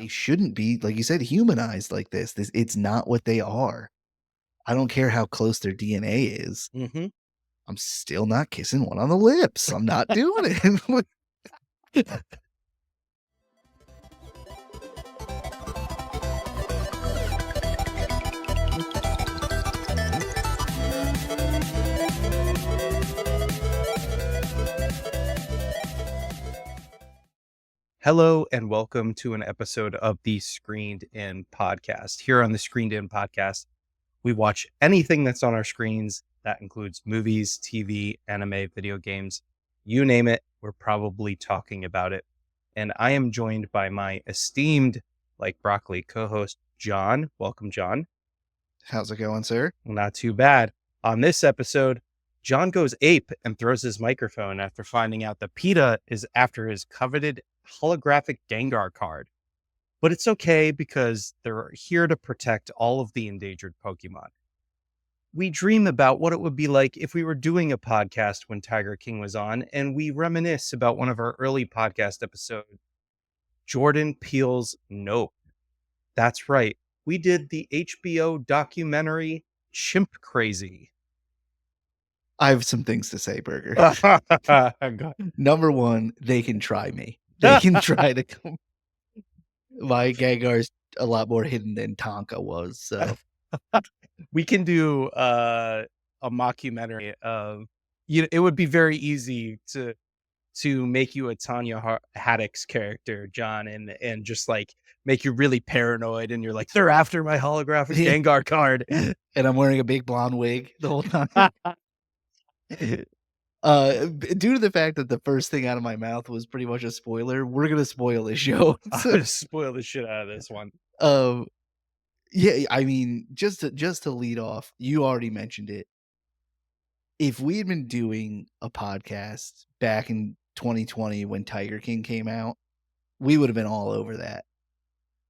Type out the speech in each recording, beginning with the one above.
they shouldn't be, like you said, humanized like this. It's not what they are. I don't care how close their DNA is. Mm-hmm. I'm still not kissing one on the lips. I'm not doing it. Hello and welcome to an episode of the Screened In podcast. Here on the Screened In podcast, we watch anything that's on our screens. That includes movies, TV, anime, video games, you name it. We're probably talking about it. And I am joined by my esteemed, like broccoli, co-host, John. Welcome, John. How's it going, sir? Not too bad. On this episode, John goes ape and throws his microphone after finding out that PETA is after his coveted holographic Gengar card. But it's okay because they're here to protect all of the endangered Pokemon. We dream about what it would be like if we were doing a podcast when Tiger King was on, and we reminisce about one of our early podcast episodes, Jordan Peele's Nope. That's right. We did the HBO documentary Chimp Crazy. I have some things to say, Burger. God. Number one, they can try me. They can try to come. My Gengar's a lot more hidden than Tonka was, so We can do a mockumentary of it would be very easy to make you a Tanya Haddock's character, John, and just like make you really paranoid, and you're like, they're after my holographic Gengar card, and I'm wearing a big blonde wig the whole time. Due to the fact that the first thing out of my mouth was pretty much a spoiler, we're gonna spoil this show. I'm gonna spoil the shit out of this one. Yeah, I mean, just to lead off, you already mentioned it. If we had been doing a podcast back in 2020 when Tiger King came out, we would have been all over that.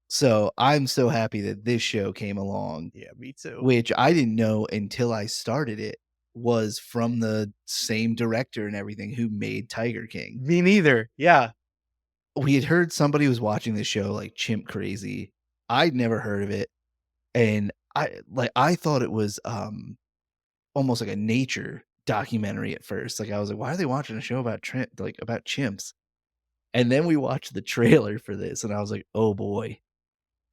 So I'm so happy that this show came along. Yeah, me too. Which I didn't know until I started it was from the same director and everything who made Tiger King. Me neither. Yeah. We had heard somebody was watching the show like Chimp Crazy. I'd never heard of it. And I thought it was almost like a nature documentary at first. Like I was like, why are they watching a show about chimps? And then we watched the trailer for this, and I was like, oh boy.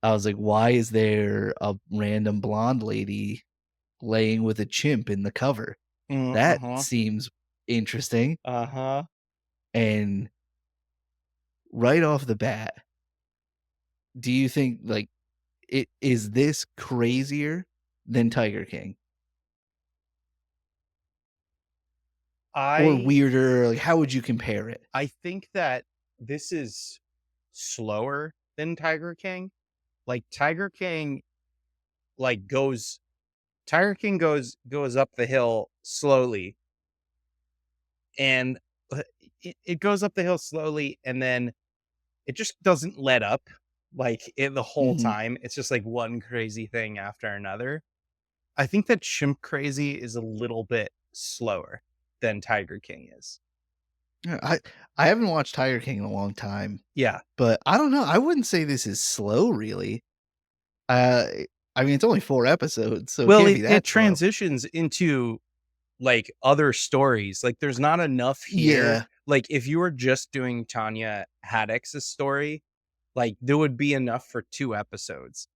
I was like, why is there a random blonde lady laying with a chimp in the cover? That seems interesting. And right off the bat, do you think like is this crazier than Tiger King? Or weirder? Like, how would you compare it? I think that this is slower than Tiger King. Like Tiger King goes up the hill slowly, and it goes up the hill slowly, and then it just doesn't let up the whole time. It's just like one crazy thing after another. I think that Chimp Crazy is a little bit slower than Tiger King is. Yeah, I haven't watched Tiger King in a long time. Yeah. But I don't know. I wouldn't say this is slow, really. I mean, it's only 4 episodes, so it transitions into like other stories. Like there's not enough here. Yeah. Like if you were just doing Tanya Haddock's story, like there would be enough for 2 episodes.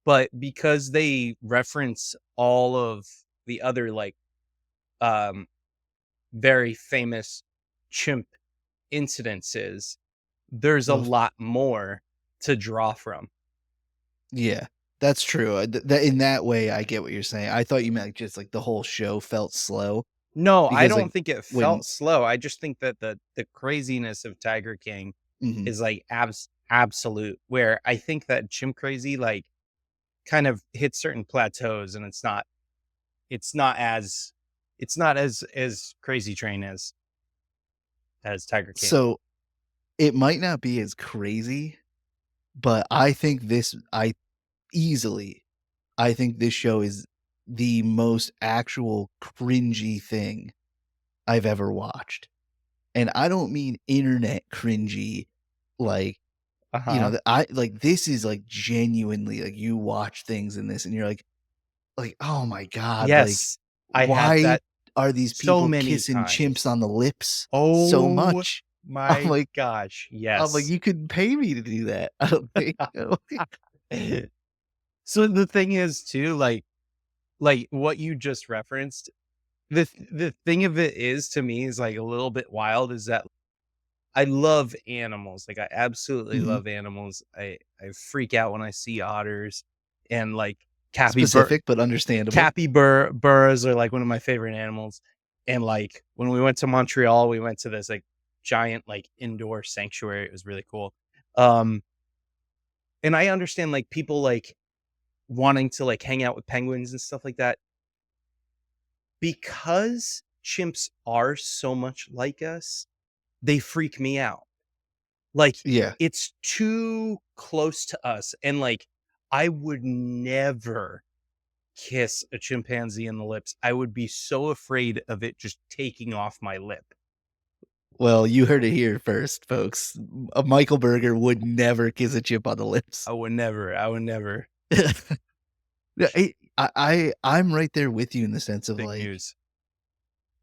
But because they reference all of the other very famous chimp incidences, there's a lot more to draw from. Yeah, that's true. In that way, I get what you're saying. I thought you meant just like the whole show felt slow. No, I don't think it felt slow. I just think that the craziness of Tiger King is like absolute, where I think that Chimp Crazy like kind of hits certain plateaus, and it's not as crazy train as Tiger King. So it might not be as crazy, but I think this show is the most actual cringy thing I've ever watched. And I don't mean internet cringy, like Uh-huh. that I like, this is, like, genuinely, like, you watch things in this and you're like, "Oh my god," like, Yes. I have "Why that are these so people many kissing chimps times. on the lips so Oh much?" I'm my like gosh, I'm like, yes. "You couldn't pay me to do that." I don't think. So the thing is too, what you just referenced, the thing of it is to me is like a little bit wild is that I love animals. Like I absolutely Mhm. love animals. I freak out when I see otters and like Specific, but understandable. capybaras are like one of my favorite animals. And like when we went to Montreal, we went to this like giant like indoor sanctuary. It was really cool. Um and I understand like people like wanting to like hang out with penguins and stuff like that because chimps are so much like us. They freak me out. Like, Yeah. it's too close to us, and, like, I would never kiss a chimpanzee in the lips. I would be so afraid of it just taking off my lip. Well, you heard it here first, folks. A Michael Berger would never kiss a chip on the lips. I would never. Yeah, I'm right there with you in the sense of, Big like, news.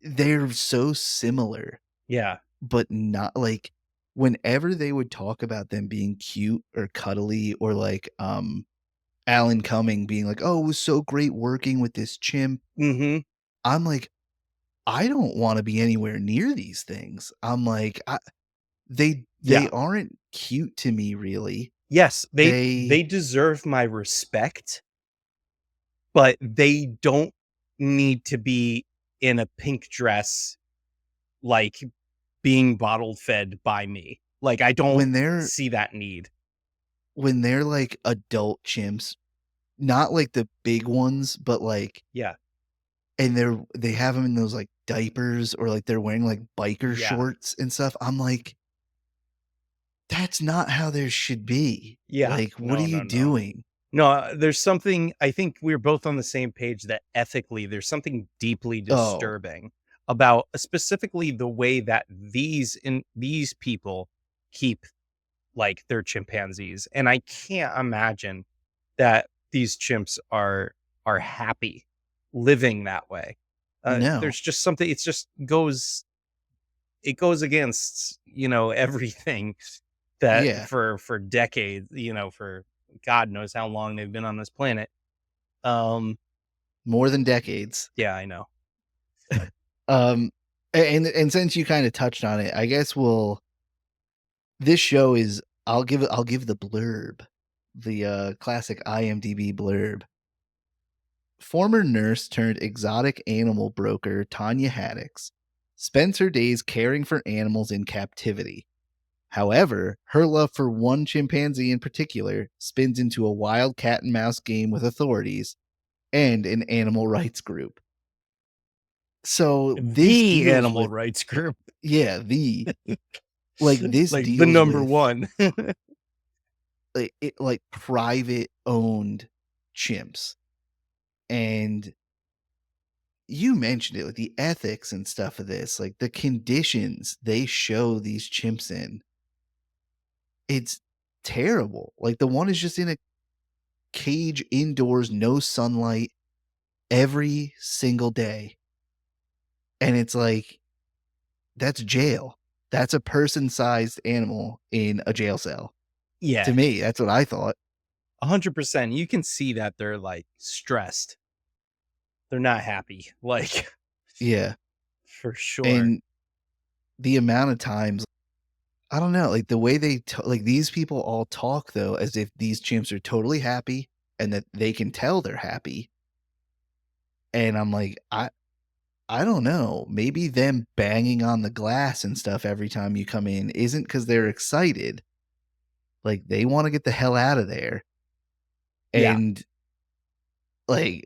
they're so similar, Yeah. but not like, whenever they would talk about them being cute or cuddly or, like, Alan Cumming being like, "Oh, it was so great working with this chimp." Mhm. I'm like, "I don't wanna be anywhere near these things." I'm like, they Yeah. aren't cute to me, really. Yes, They they deserve my respect, but they don't need to be in a pink dress, like, being bottle fed by me. Like, I don't when they're see that need. when they're, like, adult chimps, not like the big ones, but, like Yeah. and they have them in those, like, diapers or, like, they're wearing, like, biker Yeah. shorts and stuff. I'm like, "That's not how there should be. Yeah. Like, what are No, you no, no. doing?" No, there's something I think we're both on the same page that ethically there's something deeply Oh, disturbing about specifically the way that these people keep like their chimpanzees. And I can't imagine that these chimps are happy living that way. no. There's just something it's just goes it goes against, everything that Yeah, for decades, for God knows how long they've been on this planet. Um, more than decades. yeah, I know. Um, and since you kinda touched on it, I guess we'll this show is I'll give the blurb, the, classic IMDb blurb. Former nurse turned exotic animal broker Tanya Haddix spends her days caring for animals in captivity. However, her love for one chimpanzee in particular spins into a wild cat and mouse game with authorities and an animal rights group. So this The deals animal with rights group, yeah, the like this like the deals number with one. like private owned chimps. And you mentioned it, like the ethics and stuff of this, like the conditions they show these chimps in. It's terrible. Like the one is just in a cage indoors, no sunlight every single day. And it's like, that's jail. That's a person-sized animal in a jail cell. To Yeah, me, that's what I thought. 100%. You can see that they're like stressed. They're not happy, like Yeah. for sure. And the amount of times I don't know, like the way like these people all talk though as if these chimps are totally happy and that they can tell they're happy. And I'm like, I don't know. Maybe them banging on the glass and stuff every time you come in isn't because they're excited. Like they want to get the hell out of there. Yeah, And like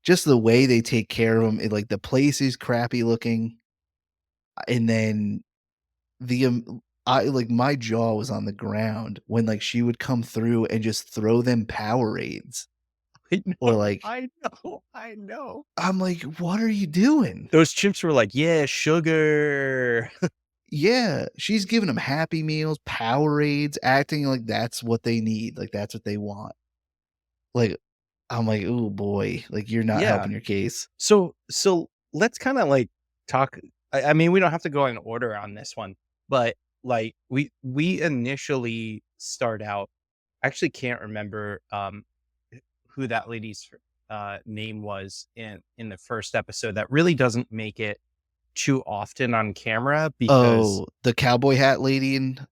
just the way they take care of them, like the place is crappy looking. And then I like my jaw was on the ground when like she would come through and just throw them Powerades I or know, like I know, I know. I'm like, "What are you doing?" Those chimps were like, "Yeah, sugar." Yeah, she's giving them Happy Meals, Powerades, acting like that's what they need, like, that's what they want. Like, I'm like, "Ooh, boy," like, you're not Yeah. helping your case. So let's kinda, like, talk. I mean, we don't have to go in order on this one, but, like, we initially start out. I actually can't remember, who that lady's, name was in the first episode. That really doesn't make it too often on camera because, Oh, the cowboy hat lady and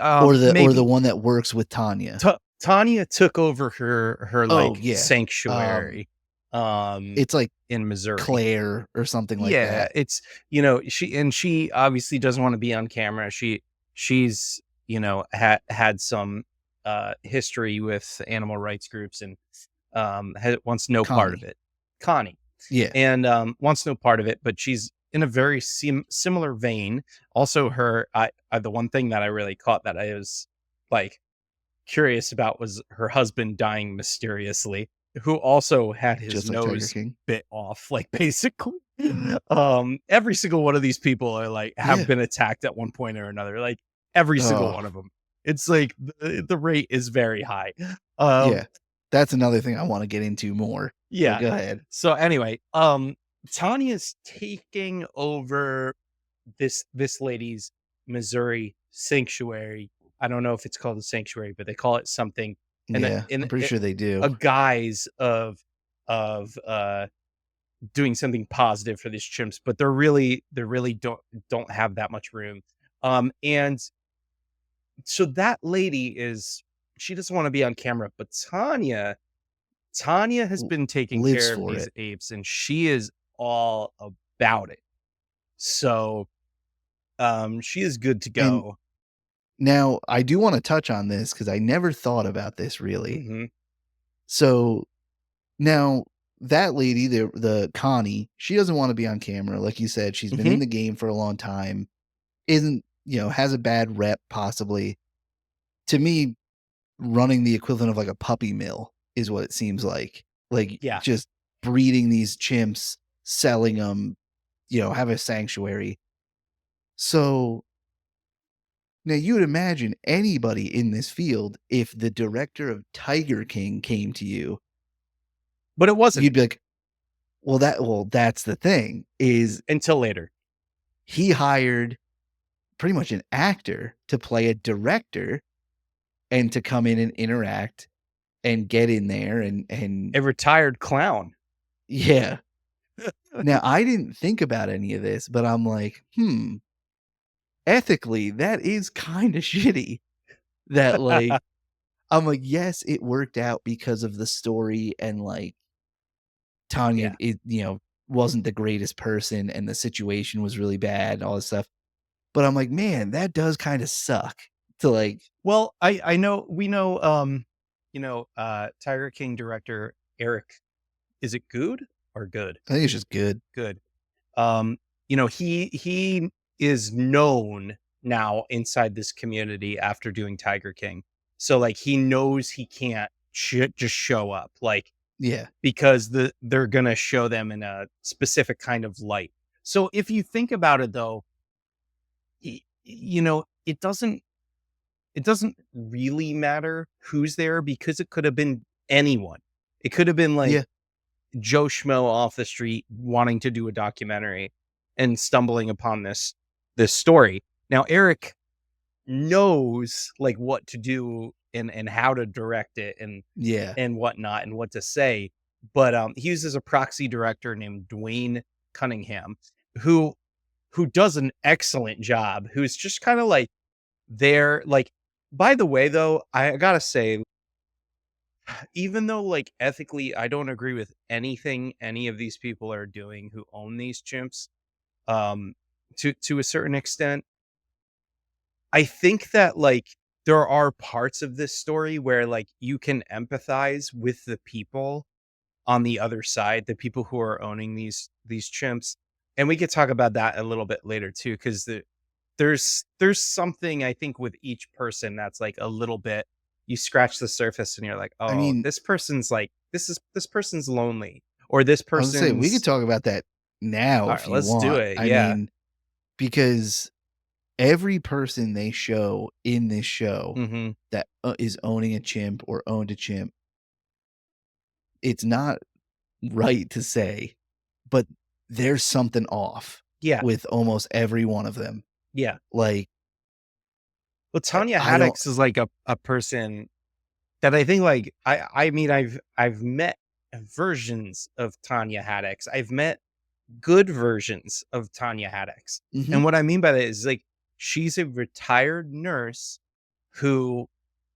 or the maybe one that works with Tanya? Tanya took over her, Oh, like, yeah. Um, sanctuary, um, it's like in Missouri. Claire or something like Yeah, that. it's she obviously doesn't wanna be on camera. She's, had some, history with animal rights groups and, wants no part of Connie. it. Connie. Yeah. And, wants no part of it, but she's in a very similar vein. Also, the one thing that I really caught that I was, like, curious about was her husband dying mysteriously, who also had his Just like Tiger nose King. bit off, like, basically. Every single one of these people are, like, have Yeah. been attacked at one point or another, like, every single Oh, one of them. It's like the rate is very high. Um, yeah. That's another thing I wanna get into more, but yeah. go ahead. So anyway, Tanya's taking over this lady's Missouri sanctuary. I don't know if it's called a sanctuary, but they call it something, and Yeah, I'm pretty sure they do. a guise of doing something positive for these chimps, but they really don't have that much room. And so that lady is she doesn't want to be on camera, but Tanya has L been taking lives care of for these it, apes, and she is all about it. So she is good to and go. now I do wanna touch on this because I never thought about this really. Hmm. So, now that lady, the Connie, she doesn't wanna be on camera, like you said, she's been Hmm. in the game for a long time, isn't has a bad rep possibly. To me, running the equivalent of, like, a puppy mill is what it seems like, Yeah. just breeding these chimps, selling them, have a sanctuary. So, now you would imagine anybody in this field, if the director of Tiger King came to you, But it wasn't you'd be like, well, that's the thing, is until later. he hired pretty much an actor to play a director and to come in and interact and get in there and A retired clown. yeah. Now, I didn't think about any of this, but I'm like, ethically, that is kinda shitty that, like I'm like, yes, it worked out because of the story and, like, Tanya, Yeah. wasn't the greatest person and the situation was really bad and all this stuff. But I'm like, man, that does kinda suck to, like Well, I know we know, Tiger King director Eric, is it Good or Good? I think it's just good. Good. Um, he is known now inside this community after doing Tiger King. So, like, he knows he can't just show up, like, Yeah. because they're gonna show them in a specific kind of light. So if you think about it though, it doesn't really matter who's there because it could have been anyone. It could have been like Yeah. Joe Schmo off the street wanting to do a documentary and stumbling upon this story. Now Eric knows, like, what to do and how to direct it Yeah. and whatnot and what to say. But he uses a proxy director named Dwayne Cunningham, who does an excellent job, who's just kind of like there. Like, by the way, though, I gotta say, even though, like, ethically I don't agree with anything any of these people are doing who own these chimps, um, to a certain extent, I think that, like, there are parts of this story where, like, you can empathize with the people on the other side, the people who are owning these chimps, and we could talk about that a little bit later too, because there's something I think with each person that's, like, a little bit you scratch the surface and you're like, I "Oh, mean, this person's like this person's lonely," or "This I was gonna say, we could person's." talk about that now if Alright, you let's do want. it, I yeah. mean, because every person they show in this show Mhm. that, is owning a chimp or owned a chimp, it's not right to say, but there's something off Yeah, with almost every one of them. yeah. Like, Well, Tanya I don't Haddix is like a person that I think like I mean, I've met versions of Tanya Haddix. I've met good versions of Tanya Haddix. mhm, And what I mean by that is like she's a retired nurse who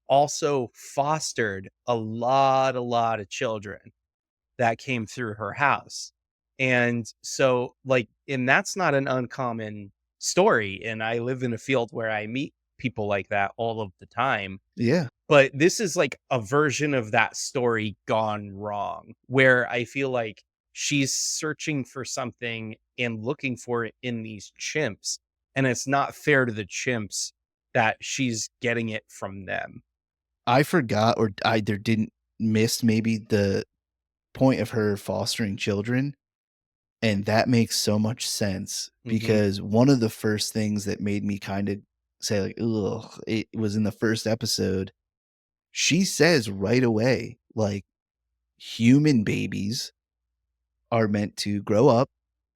also fostered a lot of children that came through her house. And so like and that's not an uncommon story, and I live in a field where I meet people like that all of the time. yeah. But this is like a version of that story gone wrong, where I feel like she's searching for something and looking for it in these chimps, and it's not fair to the chimps that she's getting it from them. I forgot or I either didn't miss maybe the point of her fostering children, and that makes so much sense Mhm, because one of the first things that made me kinda say, like, "Ugh," it was in the first episode. She says right away, like, human babies are meant to grow up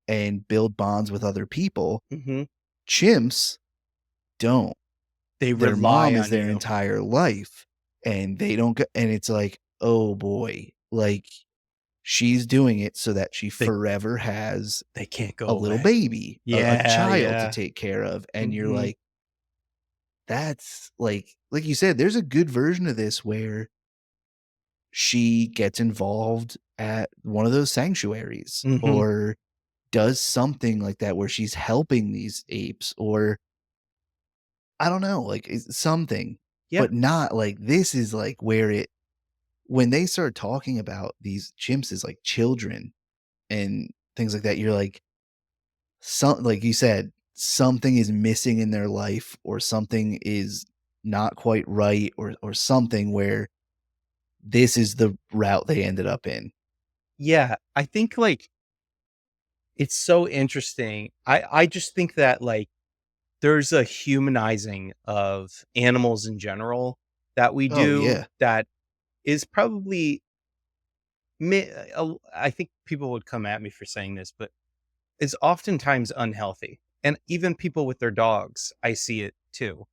and build bonds with other people. mhm. Chimps don't. They Their rely mom is on their you. entire life, and they don't get and it's like, "Oh boy." Like, she's doing it so that she They forever has they can't go a little away. baby, a Yeah, child to yeah. take care of, and you're Mhm, like, "That's" like you said, there's a good version of this where she gets involved at one of those sanctuaries mhm. or does something like that where she's helping these apes or I don't know, like, it's something, Yeah. but not like this is like where it when they start talking about these chimps as like children and things like that, you're like, some like you said, something is missing in their life or something is not quite right or something where this is the route they ended up in. Yeah, I think, like, it's so interesting. I just think that, like, there's a humanizing of animals in general that we Oh, do yeah. that is probably I think people would come at me for saying this, but is oftentimes unhealthy. And even people with their dogs, I see it too,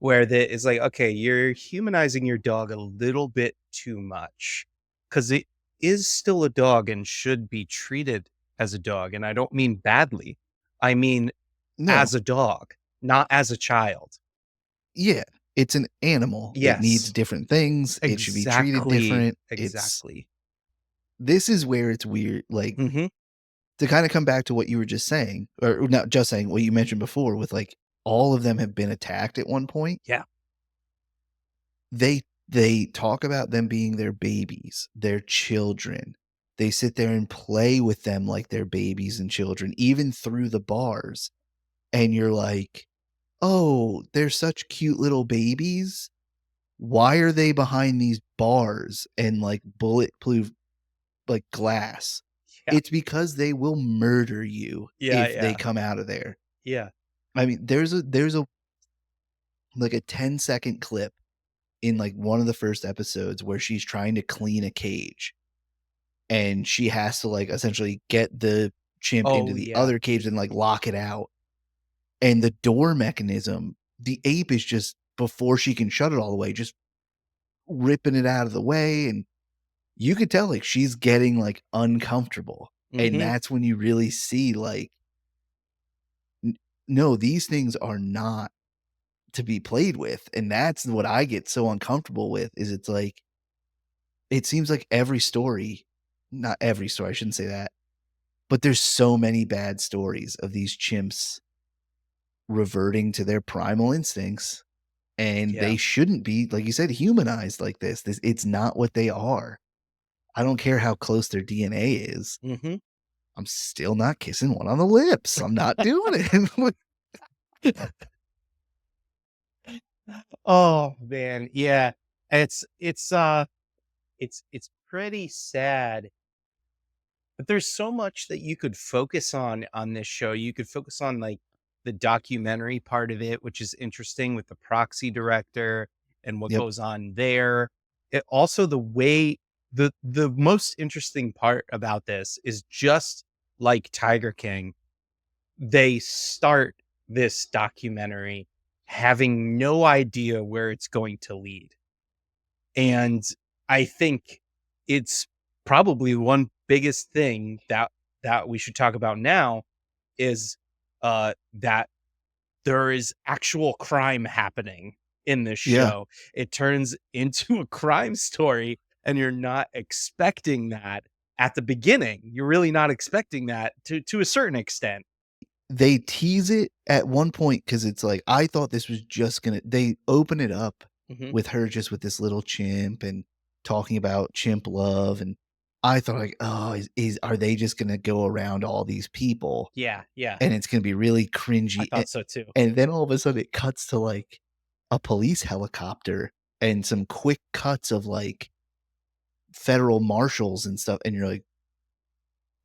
where it's like, okay, you're humanizing your dog a little bit too much because it is still a dog and should be treated as a dog. And I don't mean badly, I mean No. as a dog, not as a child. Yeah. It's an animal. It needs Yes, different things. It should be treated exactly. different. It's Exactly. this is where it's weird, like, Hmm. to kinda come back to what you were just saying, or not just saying, what you mentioned before with, like, all of them have been attacked at one point. Yeah. They talk about them being their babies, their children. They sit there and play with them like they're babies and children, even through the bars, and you're like, "Oh, they're such cute little babies. Why are they behind these bars and, like, bulletproof, like, glass?" Yeah. It's because they will murder you Yeah. if they Yeah. come out of there. Yeah. I mean, there's a like, a 10-second clip in, like, one of the first episodes where she's trying to clean a cage, and she has to, like, essentially get the chimp into Oh, the yeah. other cage and, like, lock it out, and the door mechanism, the ape is just before she can shut it all the way, just ripping it out of the way, and you could tell, like, she's getting, like, uncomfortable, and Hmm. that's when you really see, like, n no, these things are not to be played with, and that's what I get so uncomfortable with, is it's like, it seems like every story not every story, I shouldn't say that, but there's so many bad stories of these chimps reverting to their primal instincts, and Yeah. they shouldn't be, like you said, humanized like this it's not what they are. I don't care how close their DNA is. Hmm. I'm still not kissing one on the lips. I'm not doing it. Oh, man, yeah. It's pretty sad, but there's so much that you could focus on this show. You could focus on, like, the documentary part of it, which is interesting with the proxy director and what Yep. goes on there. It also the way the most interesting part about this is just like Tiger King, they start this documentary having no idea where it's going to lead. And I think it's probably one biggest thing that we should talk about now is that there is actual crime happening in this Yeah. show. It turns into a crime story and you're not expecting that at the beginning. You're really not expecting that to a certain extent. They tease it at one point because it's like, I thought this was just gonna they open it up Mhm. with her just with this little chimp and talking about chimp love, and I thought like, "Oh, is are they just gonna go around all these people, Yeah, yeah. and it's gonna be really I cringy," thought so too. and then all of a sudden it cuts to, like, a police helicopter and some quick cuts of, like, federal marshals and stuff, and you're like,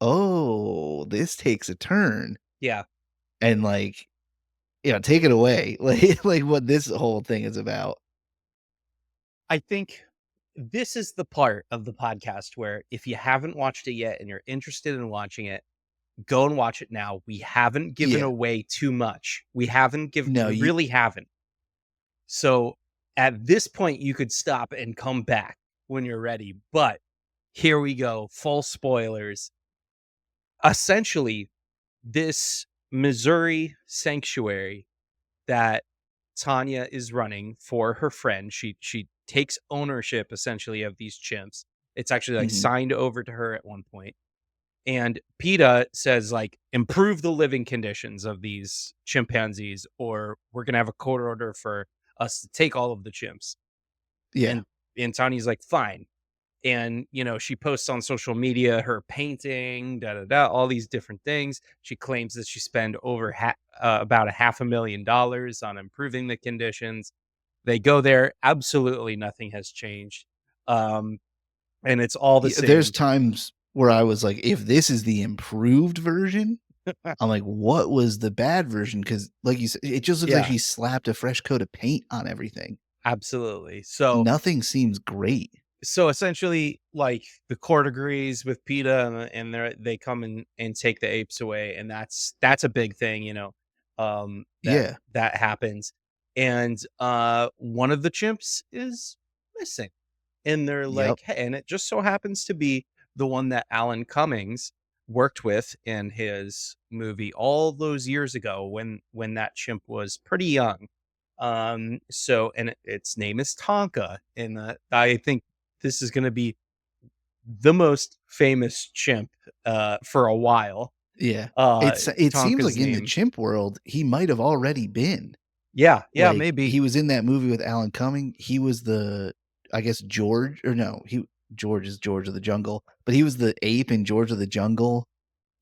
"Oh, this takes a turn," Yeah. and, like, yeah, take it away, like, what this whole thing is about. I think this is the part of the podcast where if you haven't watched it yet and you're interested in watching it, go and watch it now. We haven't given Yeah. away too much. No, We you really haven't. So at this point, you could stop and come back when you're ready. But here we go. Full spoilers. Essentially, this Missouri sanctuary that Tanya is running for her friend, she takes ownership essentially of these chimps. It's actually like mhm, signed over to her at one point. And PETA says, like, improve the living conditions of these chimpanzees, or we're gonna have a court order for us to take all of the chimps. yeah. And and Tanya's like, fine. And she posts on social media her painting, da da da, all these different things. She claims that she spent over about a $500,000 on improving the conditions. They go there, absolutely nothing has changed, and it's all the There's same. times where I was like, "If this is the improved version," I'm like, "What was the bad version?" Because, like you said, it just looks like Yeah, she slapped a fresh coat of paint on everything. absolutely. So Nothing seems great. essentially, like, the court agrees with PETA, and they come and take the apes away, and that's a big thing, that Yeah. that happens. And one of the chimps is missing. And they're Yep. like, hey, and it just so happens to be the one that Alan Cummings worked with in his movie all those years ago when that chimp was pretty young. So and its name is Tonka, and I think this is gonna be the most famous chimp, for a while. Yeah. Uh, It seems like Tonka's in the name. chimp world, he might have already been. Yeah, yeah, Like, maybe. he was in that movie with Alan Cumming. He was the I guess George or no, he George is George of the Jungle, but he was the ape in George of the Jungle,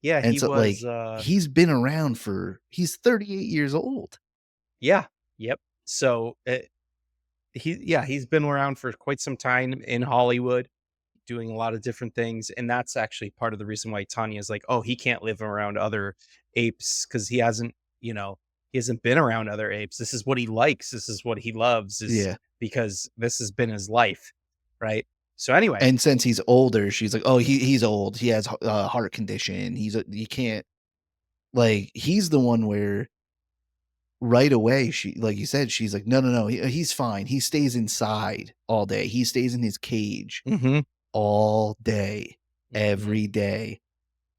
Yeah, and he so, was, like, he's been around for he's 38 years old. yeah, yep. So, he's been around for quite some time in Hollywood, doing a lot of different things, and that's actually part of the reason why Tanya is like, "Oh, he can't live around other apes because he hasn't been around other apes. This is what he likes. This is what he loves is Yeah. because this has been his life." Right? So anyway. And since he's older, she's like, "Oh, he's old. He has a heart condition. He's a you can't" like, he's the one where right away, she like you said, she's like, "No, no, no, he's fine. He stays inside all day. He stays in his cage Mhm, all day, mhm. every day."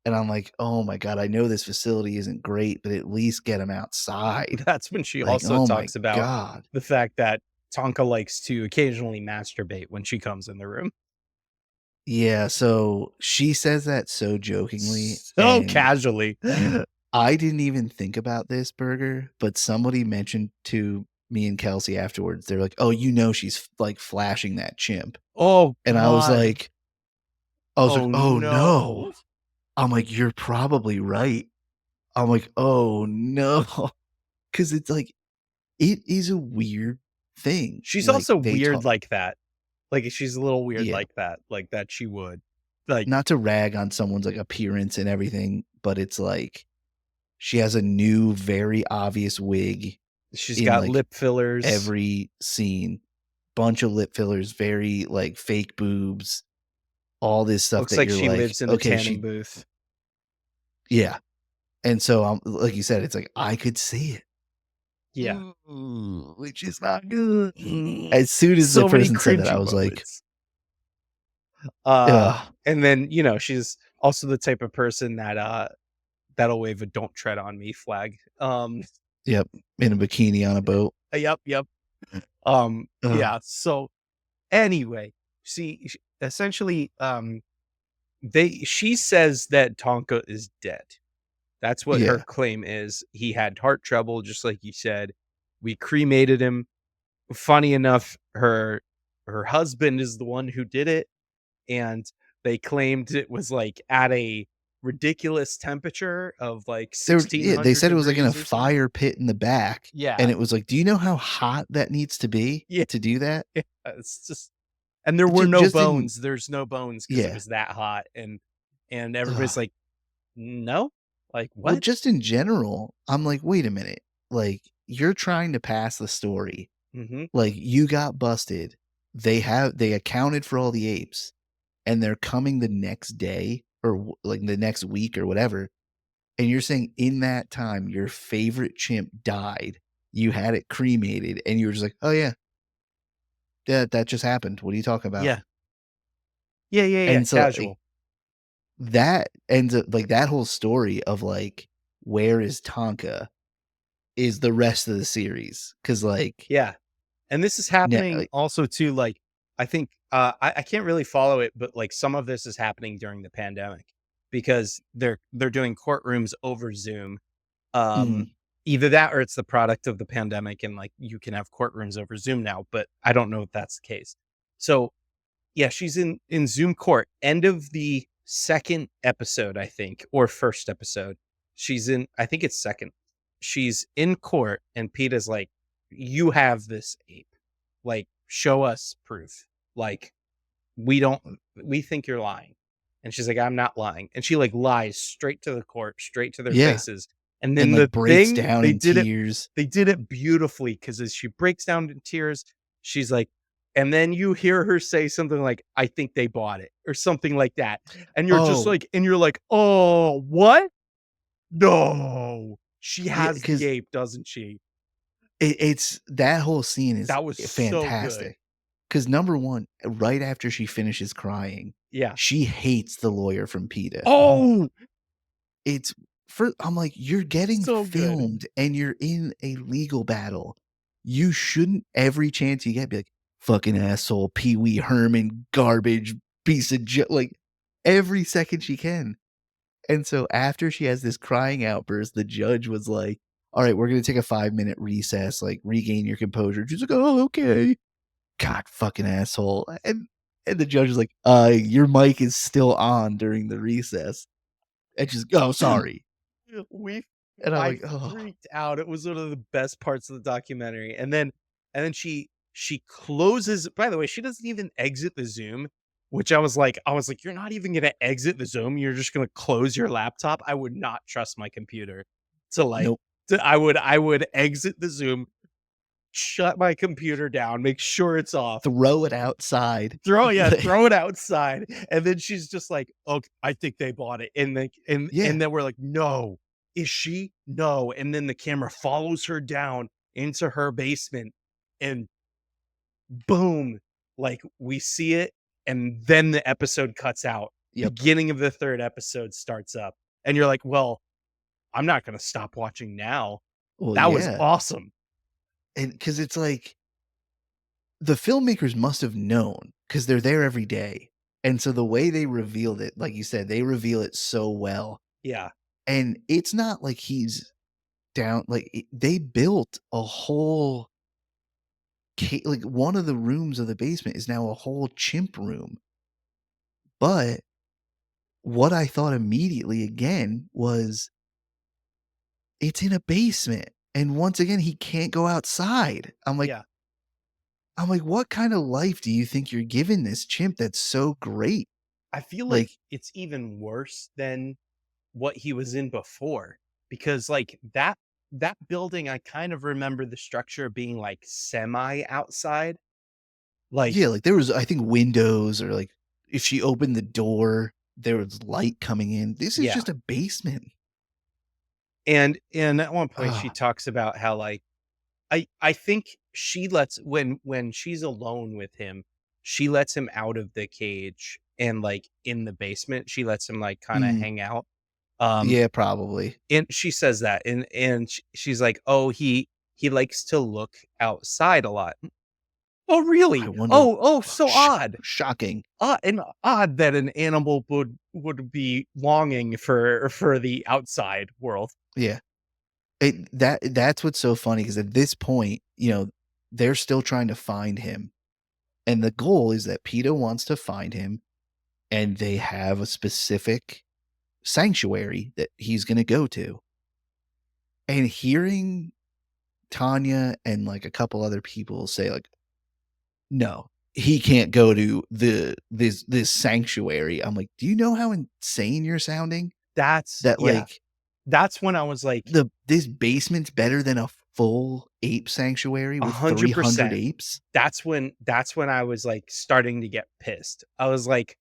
And I'm like, "Oh my god, I know this facility isn't great, but at least get him outside." That's when she Like, also oh my talks about god. the fact that Tonka likes to occasionally masturbate when she comes in the room. Yeah, so she says that so jokingly, So and casually. I didn't even think about this burger, but somebody mentioned to me and Kelsey afterwards, they're like, "Oh, she's, like, flashing that chimp." Oh And god. I was like, Oh "Oh, no." no. I'm like, "You're probably right." I'm like, "Oh, no," because it's like it is a weird thing, She's like, also they weird talk like that. Like, she's a little weird yeah, like that she would. Like, not to rag on someone's, like, appearance and everything, but it's like She has a new, very obvious wig She's in, got like, lip fillers. every scene. Bunch of lip fillers, very, like, fake boobs, all this stuff Looks that like you're she like, lives in a "Okay, tanning she." booth. Yeah, and so, like you said, it's like, I could see it. Yeah. Which is not good. As soon as the So many person said that, I cringy was like, moments. "Ugh." And then, she's also the type of person that, that'll wave a "Don't tread on me" flag. Yep, in a bikini on a boat. Yep, yep. Ugh. Yeah, so anyway, see, essentially, she says that Tonka is dead. That's what her Yeah. claim is. He had heart trouble, just like you said. We cremated him. Funny enough, her husband is the one who did it, and they claimed it was, like, at a ridiculous temperature of, like, They 1,600 said it was, like, in a degrees or something. fire pit in the back, and Yeah. it was like, "Do you know how hot that needs to be Yeah, to do that?" it's just and there were no Just in. bones. There's no bones because it Yeah. was that hot, and everybody's Ugh. like, "No?" Like, Well, "What?" just in general, I'm like, "Wait a minute." Like, you're trying to pass the story. Mhm. Like, you got busted. They accounted for all the apes, and they're coming the next day or, like, the next week or whatever, and you're saying in that time, your favorite chimp died, you had it cremated, and you were just like, "Oh, yeah. That just happened. What are you talking about?" Yeah. Yeah, yeah, yeah, And so, like, casual. that ends up like, that whole story of, like, where is Tonka is the rest of the series because like, Yeah. And this is ne happening like also too, like, I think, I can't really follow it, but, like, some of this is happening during the pandemic because they're doing courtrooms over Zoom. Um, mhm, Either that or it's the product of the pandemic and, like, you can have courtrooms over Zoom now, but I don't know if that's the case. So, yeah, she's in Zoom court. End of the 2nd episode, I think, or 1st episode. She's in I think it's 2nd. She's in court and PETA's like, "You have this ape. Like, show us proof. Like, we don't we think you're lying." And she's like, "I'm not lying." And she, like, lies straight to the court, straight to their yeah, faces. And and, then like, the breaks thing down in tears. they did it beautifully because as she breaks down in tears, she's like and then you hear her say something like, "I think they bought it," or something like that. Oh, And you're like, "Oh, what? No." She yeah, has the because ape, doesn't she? it's that whole scene is That was so good. fantastic. Because number 1, right after she finishes crying, Yeah. she hates the lawyer from PETA. Oh, It's I'm like, "You're getting so good. filmed and you're in a legal battle. You shouldn't every chance you get be like, 'Fucking asshole, Pee Wee Herman, garbage, piece of like, every second she can. And so after she has this crying outburst, the judge was like, "Alright, we're gonna take a 5-minute recess, like, regain your composure." She's like, "Oh, okay." God, fucking asshole. And the judge is like, your mic is still on during the recess." And she's, "Oh, sorry." We And I'm I like, "Oh." freaked out. It was one of the best parts of the documentary. And then she closes by the way, she doesn't even exit the Zoom, which I was like, "You're not even gonna exit the Zoom, you're just gonna close your laptop?" I would not trust my computer to like Nope. I would exit the Zoom, shut my computer down, make sure it's off. Throw it outside. Throw it outside, and then she's just like, "Okay, I think they bought it," and, like Yeah. and then we're like, "No. Is she? No," and then the camera follows her down into her basement, and boom, like, we see it, and then the episode cuts out. Yep. Beginning of the 3rd episode starts up, and you're like, "Well, I'm not gonna stop watching now." Well, That was yeah. awesome. And because it's like, the filmmakers must have known because 'cause they're there every day. And so the way they revealed it, like you said, they reveal it so well. Yeah, And it's not like he's down like, they built a whole like, one of the rooms of the basement is now a whole chimp room. But what I thought immediately again was, it's in a basement, and once again, he can't go outside. yeah. "What kind of life do you think you're giving this chimp that's so great?" I feel like Like, it's even worse than what he was in before. because like that building, I kind of remember the structure being like semi outside. Like, Yeah, like, there was, I think, windows or, like, if she opened the door, there was light coming in. This is yeah. just a basement. And at one point she Ah, talks about how like I think she lets when she's alone with him, she lets him out of the cage and like in the basement, she lets him like kind of mm, hang out. Um yeah, probably. and she says that and she's like, "Oh, he likes to look outside a lot." Oh, I really? wonder Oh, so odd. shocking. And odd that an animal would be longing for the outside world. Yeah. That's what's so funny because at this point, they're still trying to find him, and the goal is that PETA wants to find him, and they have a specific sanctuary that he's gonna go to. And hearing Tanya and, like, a couple other people say, like, "No, he can't go to this sanctuary." I'm like, "Do you know how insane you're sounding? That's That, yeah. like, That's when I was like, this basement's better than a full ape sanctuary with 300 100%. apes?" That's when I was, like, starting to get pissed. I was like,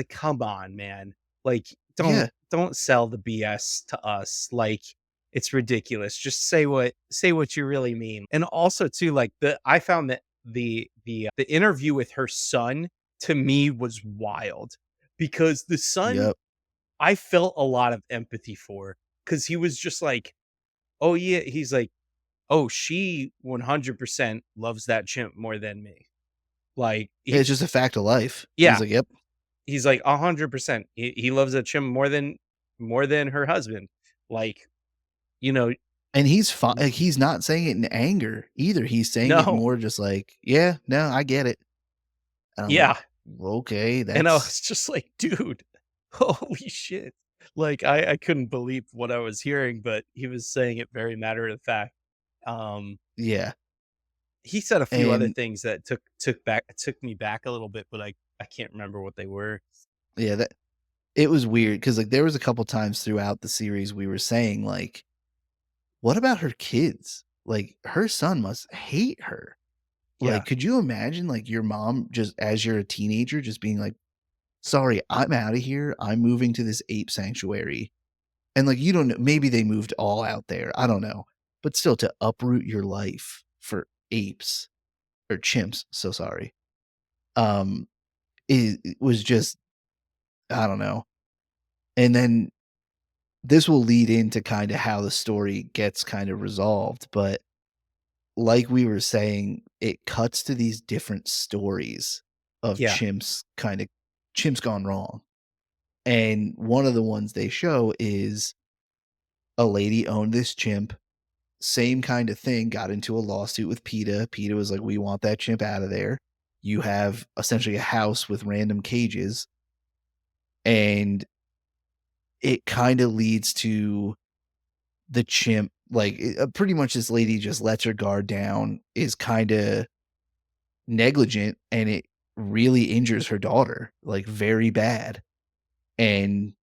"Come on, man. Like, Yeah. don't sell the BS to us. Like, it's ridiculous. Just say what you really mean." And also too, like, I found that the interview with her son to me was wild because the son, Yep. I felt a lot of empathy for because he was just like, "Oh, yeah." He's like, "Oh, she 100% loves that chimp more than me." Like, It's just a fact of life. He's yeah, like, "Yep." he's like 100%. He loves that chimp more than her husband. Like, you know, And he's not saying it in anger either. He's saying it no, more just like, "Yeah, no, I get it." And I'm like, yeah. "Okay, And I that's." was just like, dude, holy shit. Like, I couldn't believe what I was hearing, but he was saying it very matter of fact. Um, Yeah. he said a few other And, things that took me back a little bit, but I can't remember what they were. yeah, that it was weird because, like, there was a couple times throughout the series we were saying, like, "What about her kids?" Like, her son must hate her. Yeah. Like, could you imagine, like, your mom just as you're a teenager just being like, "Sorry, I'm outta here. I'm moving to this ape sanctuary." And, like, you don't know, maybe they moved all out there, I don't know. But still to uproot your life for apes or chimps, so sorry, um, it was just, I don't know. And then this will lead into kinda how the story gets kind of resolved, but like we were saying, it cuts to these different stories of Yeah. chimps gone wrong. And one of the ones they show is a lady owned this chimp, same kind of thing, got into a lawsuit with PETA. PETA was like, "We want that chimp out of there." You have essentially a house with random cages, and it kinda leads to the chimp, like, pretty much this lady just lets her guard down, is kinda negligent, and it really injures her daughter, like, very bad, and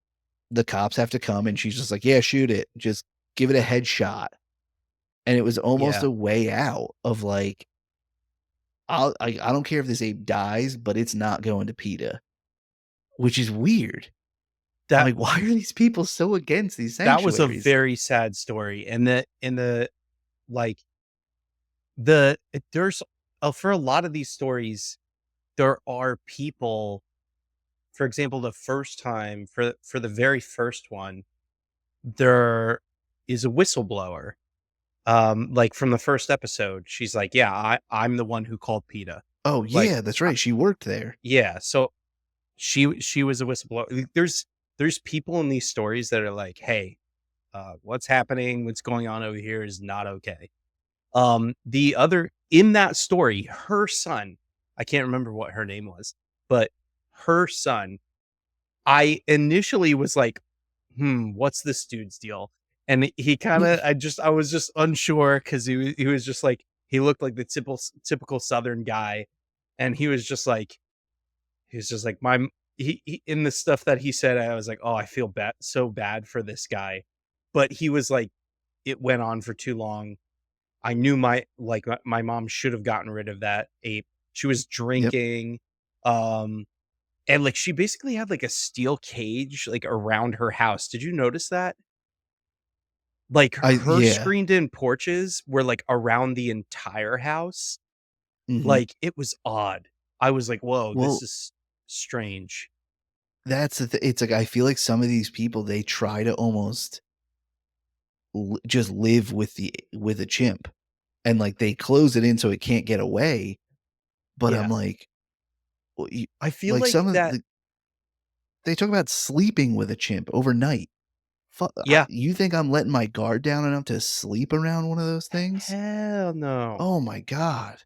the cops have to come, and she's just like, "Yeah, shoot it. Just give it a headshot." And it was almost Yeah. a way out of, like, I don't care if this ape dies, but it's not going to PETA, which is weird. I'm That like, "Why are these people so against these that was a sanctuaries?" very sad story. And the like there's for a lot of these stories, there are people, for example, the first time for the very first one, there is a whistleblower. Like from the first episode, she's like, "Yeah, I'm the one who called PETA." Oh, Like, yeah, that's right, she worked there. yeah, so she was a whistleblower. There's people in these stories that are like, "Hey, what's happening? What's going on over here is not okay." The other in that story, her son, I can't remember what her name was, but her son, I initially was like, what's this dude's deal?" And he kinda I was just unsure because he was just like he looked like the typical Southern guy, and he was just like, my he in the stuff that he said, I was like, "Oh, I feel bad so bad for this guy." but he was like, "It went on for too long. I knew my mom should have gotten rid of that ape." She was Yep. drinking, um, and, like, she basically had, like, a steel cage, like, around her house. Did you notice that? Like, I her yeah. screened-in porches were, like, around the entire house. Mhm. Like, it was odd. I was like, "Whoa, this Well, is strange." that's it's like, I feel like some of these people, they try to almost just live with a chimp, and, like, they close it in so it can't get away, but I'm Yeah. like, well, you I feel like, like some of that. they talk about sleeping with a chimp overnight. Yeah. You think I'm letting my guard down enough to sleep around one of those things? Hell no. Oh my god.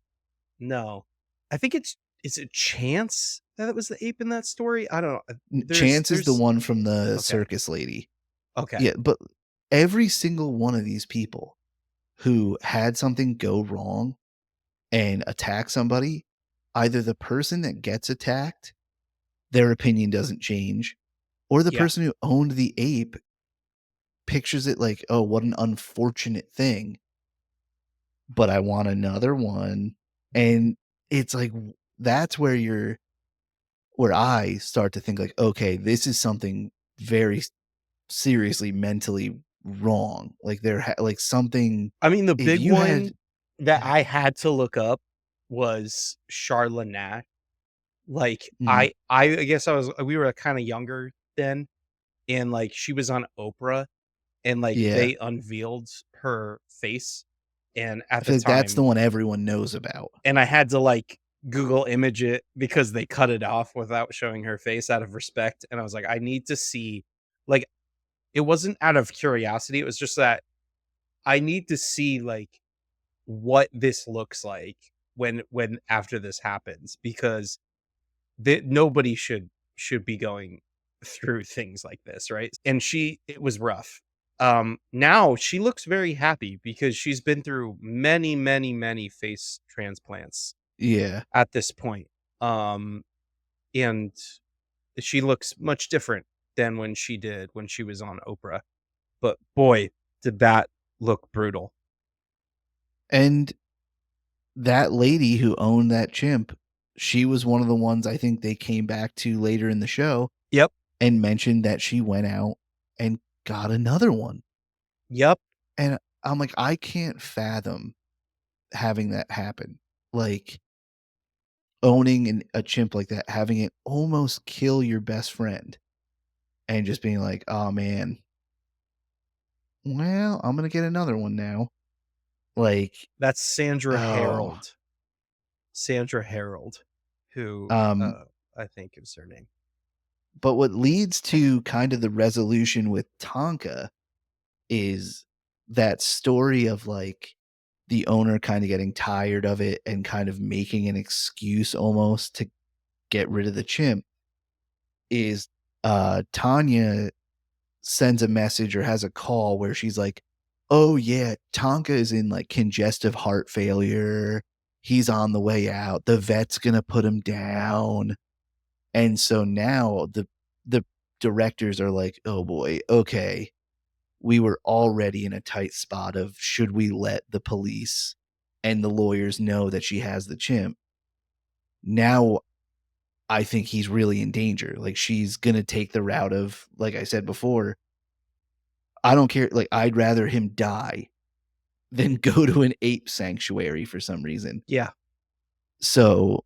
No. I think it's is it Chance that it was the ape in that story? I don't know. Chance is the There's one from the okay. circus lady. Okay. Yeah, but every single one of these people who had something go wrong and attack somebody, either the person that gets attacked, their opinion doesn't change, or the Yeah. person who owned the ape pictures it like, "Oh, what an unfortunate thing, but I want another one." And it's like that's where I start to think like, "Okay, this is something very seriously mentally wrong." Like like something I mean, the if big you had one that I had to look up was Charla Nash. Like, Mhm, I guess I was we were kinda younger then, and, like, she was on Oprah, and, like, yeah. they unveiled her face, and at I the feel like that's the time one everyone knows about. and I had to, like, Google image it because they cut it off without showing her face out of respect, and I was like, "I need to see." Like, it wasn't out of curiosity, it was just that I need to see, like, what this looks like when after this happens because nobody should be going through things like this, right? And it was rough. Now she looks very happy because she's been through many, many, many face transplants Yeah, at this point. Um, and she looks much different than when she did when she was on Oprah. But boy, did that look brutal. and that lady who owned that chimp, she was one of the ones I think they came back to later in the show Yep. and mentioned that she went out and got another one, Yep. and I'm like, I can't fathom having that happen. Like, owning a chimp like that, having it almost kill your best friend, and just being like, "Oh, man, well, I'm gonna get another one now." Like, That's Sandra oh, Harold. Sandra Harold, who, um, I think is her name. but what leads to kind of the resolution with Tonka is that story of, like, the owner kinda getting tired of it and kind of making an excuse almost to get rid of the chimp is, Tanya sends a message or has a call where she's like, "Oh, yeah, Tonka is in, like, congestive heart failure. He's on the way out. The vet's gonna put him down." And so now the directors are like, "Oh boy, okay. We were already in a tight spot of should we let the police and the lawyers know that she has the chimp? Now I think he's really in danger." Like, she's gonna take the route of, like I said before, I don't care, like, I'd rather him die than go to an ape sanctuary for some reason. Yeah. So,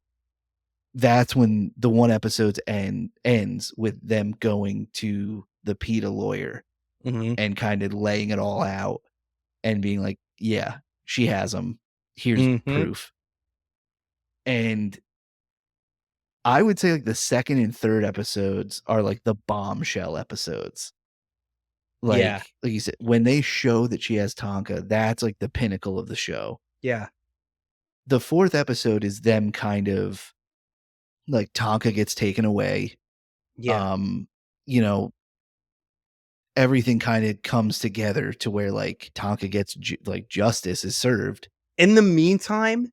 that's when the one episode's ends with them going to the PETA lawyer Mhm. and kinda laying it all out and being like, "Yeah, she has him. Here's Mhm. proof." And I would say, like, the 2nd and 3rd episodes are, like, the bombshell episodes. Yeah. Like you said, when they show that she has Tonka, that's, like, the pinnacle of the show. Yeah. The 4th episode is them kind of like, Tonka gets taken away, Yeah. um, you know, everything kinda comes together to where, like, Tonka gets like, justice is served. In the meantime,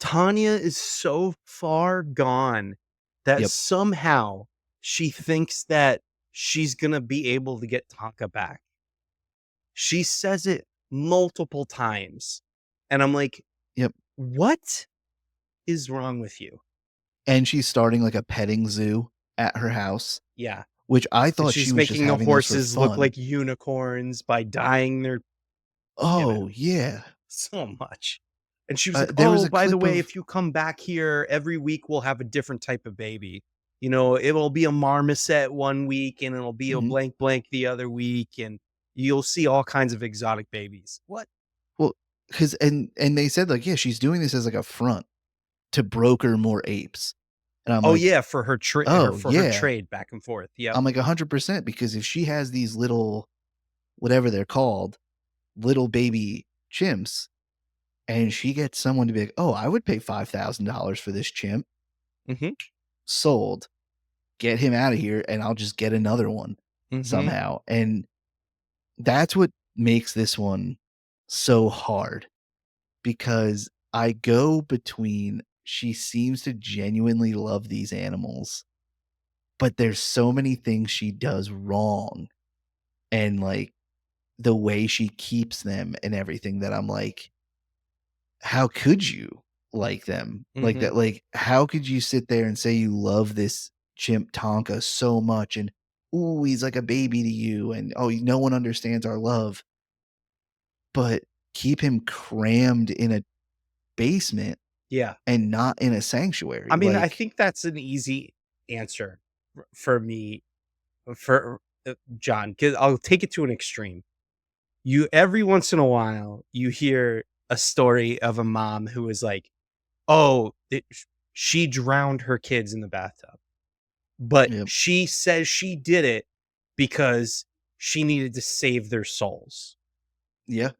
Tanya is so far gone that Yep. somehow she thinks that she's gonna be able to get Taka back. She says it multiple times, and I'm like, Yep. "What is wrong with you?" And she's starting, like, a petting zoo at her house, Yeah, which I and thought she she's was just making the having those for horses look fun. like unicorns by dyeing their Oh, yeah. so much. And she was like, There was "Oh, a by the clip way, of if you come back here every week, we'll have a different type of baby. You know, it'll be a marmoset one week and it'll be a mhm. blank blank the other week, and you'll see all kinds of exotic babies." What? Well, because and they said, like, yeah, she's doing this as, like, a front to broker more apes. And I'm Oh, like, yeah, for her "Oh, for her yeah." trade back and forth. Yep. I'm like, 100% because if she has these little whatever they're called, little baby chimps, and she gets someone to be like, "Oh, I would pay $5,000 for this chimp." Mhm. Sold. Get him out of here, and I'll just get another one Mhm. somehow, and that's what makes this one so hard because I go between she seems to genuinely love these animals, but there's so many things she does wrong, and, like, the way she keeps them and everything that I'm like, "How could you like them like Mhm. that?" Like, how could you sit there and say you love this chimp Tonka so much and, "Ooh, he's like a baby to you," and, "Oh, no one understands our love," but keep him crammed in a basement Yeah. and not in a I sanctuary, mean, I like think that's an easy answer for me for John, because I'll take it to an extreme. You every once in a while, you hear a story of a mom who is like, "Oh, she drowned her kids in the bathtub, but Yep. she says she did it because she needed to save their souls." Yeah.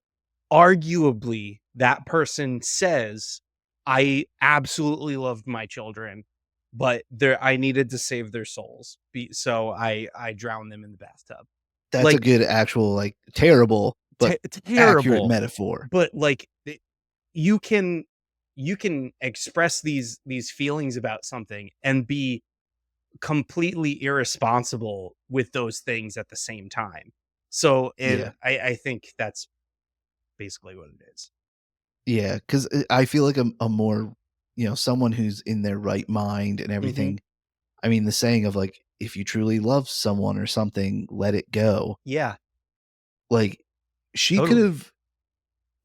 Arguably, that person says, "I absolutely loved my children, but I needed to save their souls, so I drowned them in the bathtub." That's a Like, good actual, like, terrible but accurate terrible, metaphor. but, like, you can you can express these feelings about something and be completely irresponsible with those things at the same time. So, Yeah. and I think that's basically what it is. Yeah, 'cause, I feel like a more someone who's in their right mind and Mhm. everything. I mean, the saying of, like, "If you truly love someone or something, let it go." Yeah, Like, she could totally. have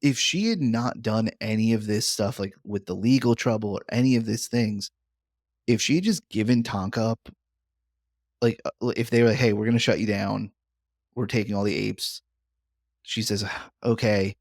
if she had not done any of this stuff, like, with the legal trouble or any of these things, if she had just given Tonka up, like, if they were like, "Hey, we're gonna shut you down. We're taking all the apes." She says, "Okay."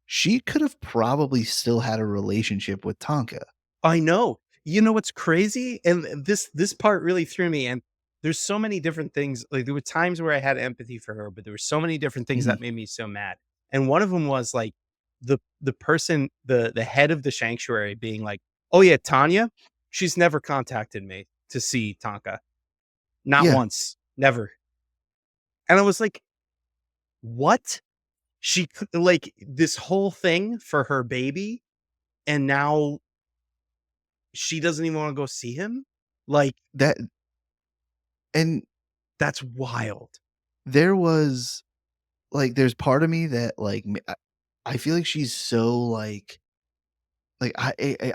She could have probably still had a relationship with Tonka. I know. You know what's crazy? And this part really threw me, and there's so many different things, like, there were times where I had empathy for her, but there were so many different things Mhm. that made me so mad. And one of them was, like, the person, the head of the sanctuary being like, "Oh, yeah, Tanya, she's never contacted me to see Tonka. Not Yeah, once. Never." And I was like, "What?" She could like, this whole thing for her baby, and now she doesn't even wanna go see him? Like, that and that's wild. there was like, there's part of me that, like, I feel like she's so, like,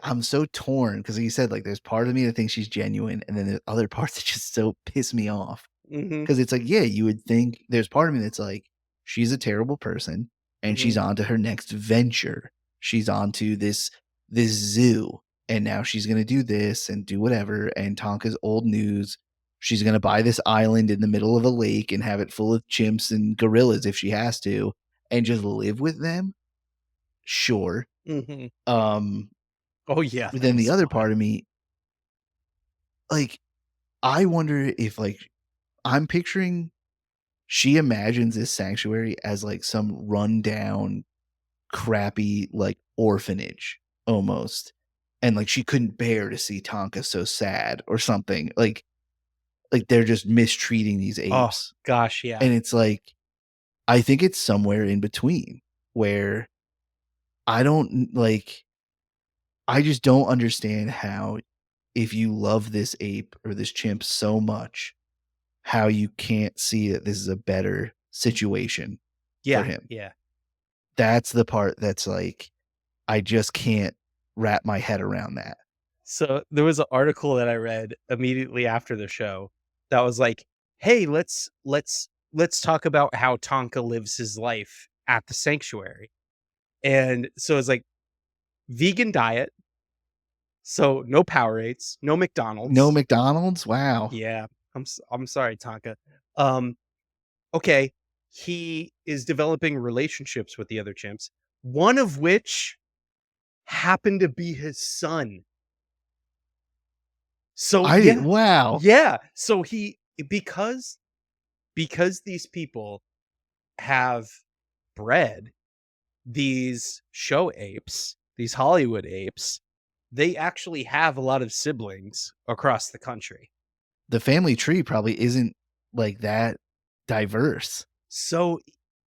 I'm so torn because like you said, like, there's part of me that thinks she's genuine, and then there's other parts that just so piss me off. Mhm, 'Cause it's like, yeah, you would think there's part of me that's like, she's a terrible person, and mhm, she's on to her next venture. She's on to this zoo, and now she's gonna do this and do whatever, and Tonka's old news. She's gonna buy this island in the middle of a lake and have it full of chimps and gorillas if she has to, and just live with them? Sure. mhm. Um, Oh, yeah, but that then the was other part wild. of me, like, I wonder if, like, I'm picturing she imagines this sanctuary as, like, some rundown, crappy, like, orphanage almost, and, like, she couldn't bear to see Tonka so sad or something, like, they're just mistreating these Oh, apes, gosh, yeah. and it's like, I think it's somewhere in between where I don't like, I just don't understand how if you love this ape or this chimp so much, how you can't see that this is a better situation. for Yeah, him. yeah. That's the part that's like, I just can't wrap my head around that. So there was an article that I read immediately after the show that was like, "Hey, let's talk about how Tonka lives his life at the sanctuary." And so it's like vegan diet, so no Powerades, no No McDonald's. McDonald's? Wow. Yeah, I'm sorry, Tonka. Um, okay, he is developing relationships with the other chimps, one of which happened to be his son. So I didn't yeah, wow. yeah. So he because these people have bred these show apes, these Hollywood apes, they actually have a lot of siblings across the country. The family tree probably isn't, like, that diverse. So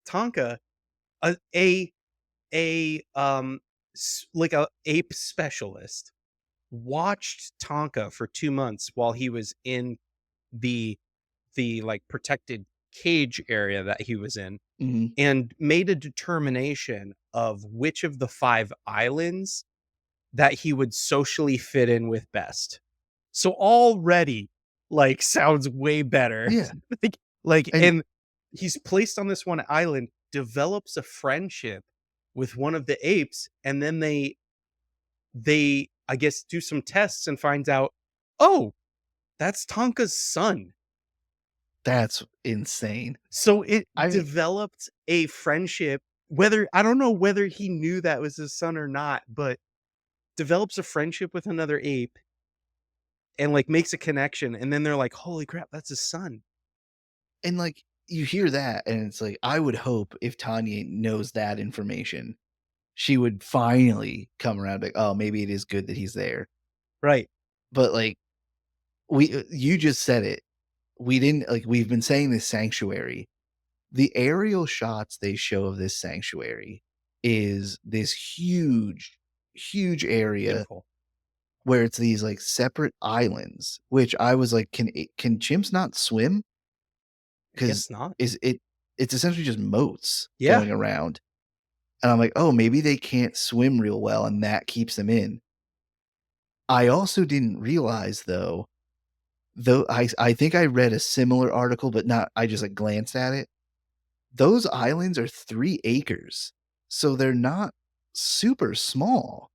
Tonka, a a, like a ape specialist, watched Tonka for 2 months while he was in the like protected cage area that he was in, Mhm. and made a determination of which of the 5 islands that he would socially fit in with best. So already, like, sounds way better. Yeah, Like and and he's placed on this one island, develops a friendship with one of the apes, and then they, I guess, do some tests and finds out, "Oh, that's Tonka's son." that's insane. So it I mean developed a friendship, whether I don't know whether he knew that was his son or not, but develops a friendship with another ape and, like, makes a connection, and then they're like, "Holy crap, that's his son." and, like, you hear that, and it's like, I would hope if Tanya knows that information, she would finally come around, like, "Oh, maybe it is good that he's there." Right. But, like, you just said it. We didn't like, we've been saying this sanctuary. The aerial shots they show of this sanctuary is this huge, huge area Beautiful. where it's these, like, separate islands, which I was like, can chimps not swim? I guess 'Cause not. is it's essentially just moats Yeah. going around, and I'm like, "Oh, maybe they can't swim real well, and that keeps them in." I also didn't realize, though I think I read a similar article, but not I just, like, glanced at it. Those islands are 3 acres, so they're not super small.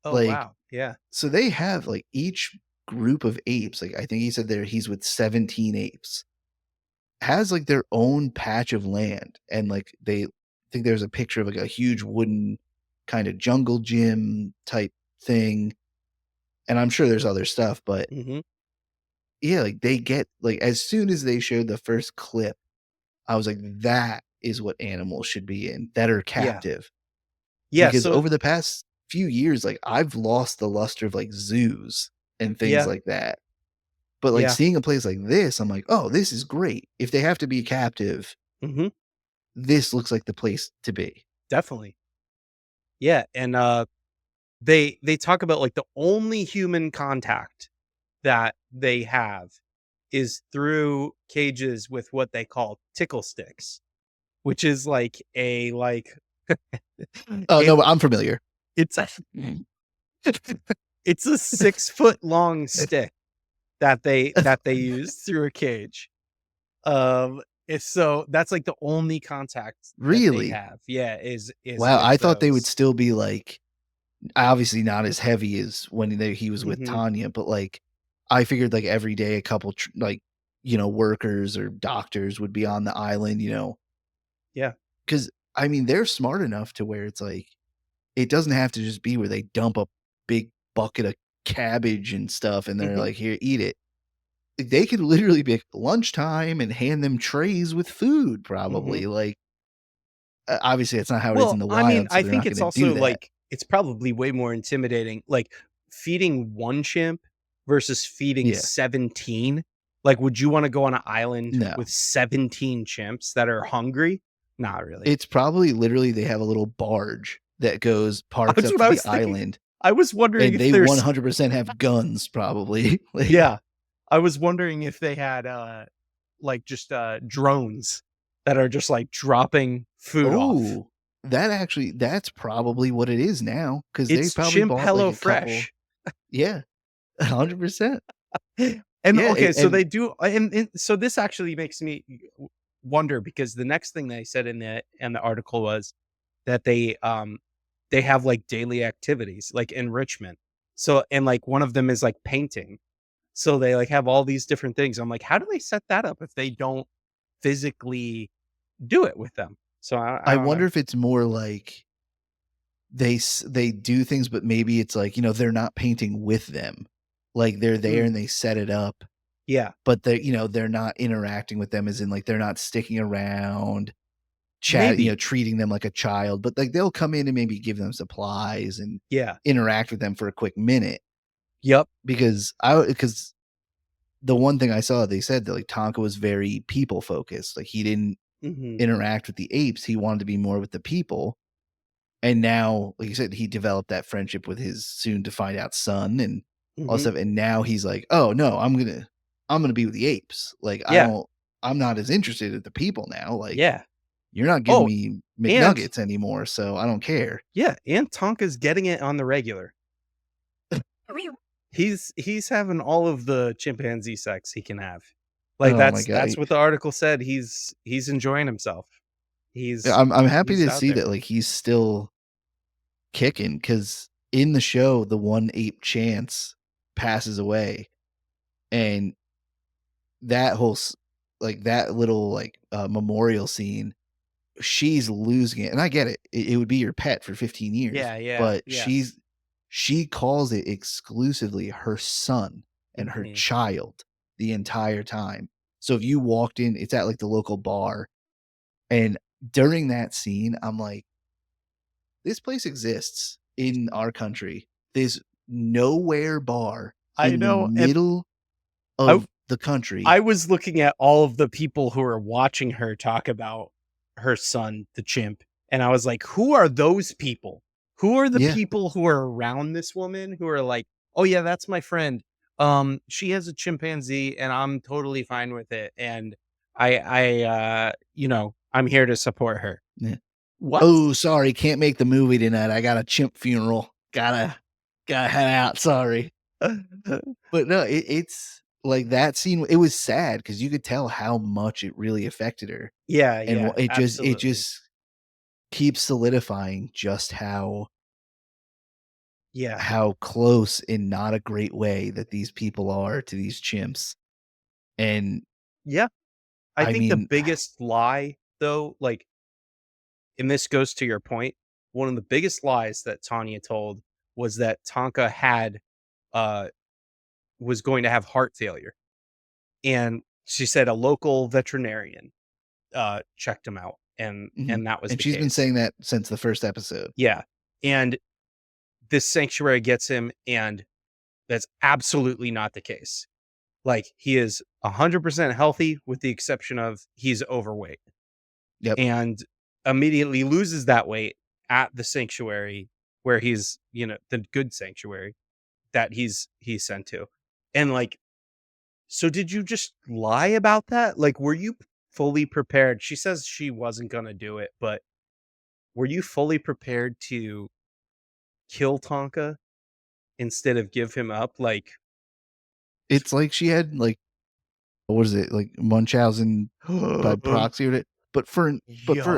Oh, Like, wow. Yeah. so they have, like, each group of apes, like, I think he said there he's with 17 apes, has, like, their own patch of land, and, like, they I think there's a picture of, like, a huge wooden kinda jungle gym type thing, and I'm sure there's other stuff, but Mhm. yeah, like, they get like, as soon as they showed the first clip, I was like, "That is what animals should be in, that are Yeah. captive." Yeah, Because so over the past few years, like, I've lost the luster of, like, zoos and things yeah, like that. But, like, yeah. seeing a place like this, I'm like, "Oh, this is great. If they have to be captive, Mhm. this looks like the place to be." Definitely. Yeah, and, they talk about, like, the only human contact that they have is through cages with what they call tickle sticks, which is like a, like Oh, it no, I'm familiar. it's a it's a 6-foot long stick that they use through a cage. It's so that's, like, the only contact that they Really? have. Yeah, is Wow, with I thought they would those. still be, like obviously not as heavy as when he was with Mhm. Tanya, but, like, I figured, like, every day a couple like, workers or doctors would be on the island, Yeah. because I mean, they're smart enough to where it's like, it doesn't have to just be where they dump a big bucket of cabbage and stuff, and they're Mhm. like, "Here, eat it." Like, they could literally be like, lunchtime and hand them trays with food Mhm. probably, like, obviously, that's not how it is in Well, the I mean, wild, so I they're think not it's gonna do also, that. like it's probably way more intimidating, like, feeding 1 chimp versus feeding Yeah. 17. Like, would you wanna go on an island No. with 17 chimps that are hungry? Not really. It's probably literally they have a little barge that goes parks That's up what to I the was thinking. island, I was wondering and if they there's 100% have guns probably, like Yeah. I was wondering if they had, like, just, drones. that are just, like, dropping food off. Oh, that's probably what it is now, because they It's probably Chimp bought, like, a couple. HelloFresh. Yeah, 100%. And, Yeah, okay, so and they do and so this actually makes me wonder because the next thing they said in the article was that they have, like, daily activities, like enrichment. So and, like, one of them is, like, painting. So they, like, have all these different things. I'm like, "How do they set that up if they don't physically do it with them?" So I I don't wonder know. if it's more like they do things, but maybe it's like, they're not painting with them. Like, they're there Mm, and they set it up, yeah, but they're not interacting with them, as in, like, they're not sticking around, maybe. treating them like a child, but, like, they'll come in and maybe give them supplies and Yeah. interact with them for a quick minute, Yep. because the one thing I saw, they said that, like, Tonka was very people focused, like, he didn't Mhm, interact with the apes, he wanted to be more with the people. And now, like you said, he developed that friendship with his soon to find out son and all mhm. stuff, and now he's like, "Oh, no, I'm gonna be with the apes." Like, Yeah, I'm not as interested at the people now, like, yeah. "You're not giving Oh, me and McNuggets anymore, so I don't care." yeah, and Tonka's getting it on the regular. He's having all of the chimpanzee sex he can have. Like, Oh my that's god. what the article said. He's enjoying himself. Yeah, He's I'm happy he's to out see there. that, like, he's still kicking, because in the show, the one ape, Chance, passes away, and that whole s like, that little, like, memorial scene, she's losing it, and I get it. It would be your pet for 15 years, Yeah, yeah, but yes. she calls it exclusively her son and her Mhm. child the entire time. So if you walked in, it's at, like, the local bar, and during that scene, I'm like, "This place exists in our country. This nowhere bar I in the know, and middle I of the country." I was looking at all of the people who are watching her talk about her son, the chimp, and I was like, "Who are those people? Who are the Yeah, people who are around this woman who are like, 'Oh yeah, that's my friend. She has a chimpanzee and I'm totally fine with it and I'm here to support her.'" yeah. What? "Oh, sorry, can't make the movie tonight. I got a chimp funeral. Gotta head out, sorry." But no, it's like that scene, it was sad because you could tell how much it really affected her, Yeah, and yeah, it absolutely. just keeps solidifying just Yeah. how close in not a great way that these people are to these chimps, and Yeah. I I think the mean, biggest lie though, like, and this goes to your point, one of the biggest lies that Tanya told was that Tonka uh was going to have heart failure. And she said a local veterinarian checked him out mhm, and that was and the she's been case. saying that since the first episode. Yeah. And this sanctuary gets him and that's absolutely not the case. Like he is 100% healthy with the exception of he's overweight Yep, and immediately loses that weight at the sanctuary where he's, the good sanctuary that he's sent to. And like, so did you just lie about that? Like, were you fully prepared? She says she wasn't going to do it, but were you fully prepared to kill Tonka instead of give him up? Like, it's like she had, like, what was it, like, Munchausen by proxy, or but for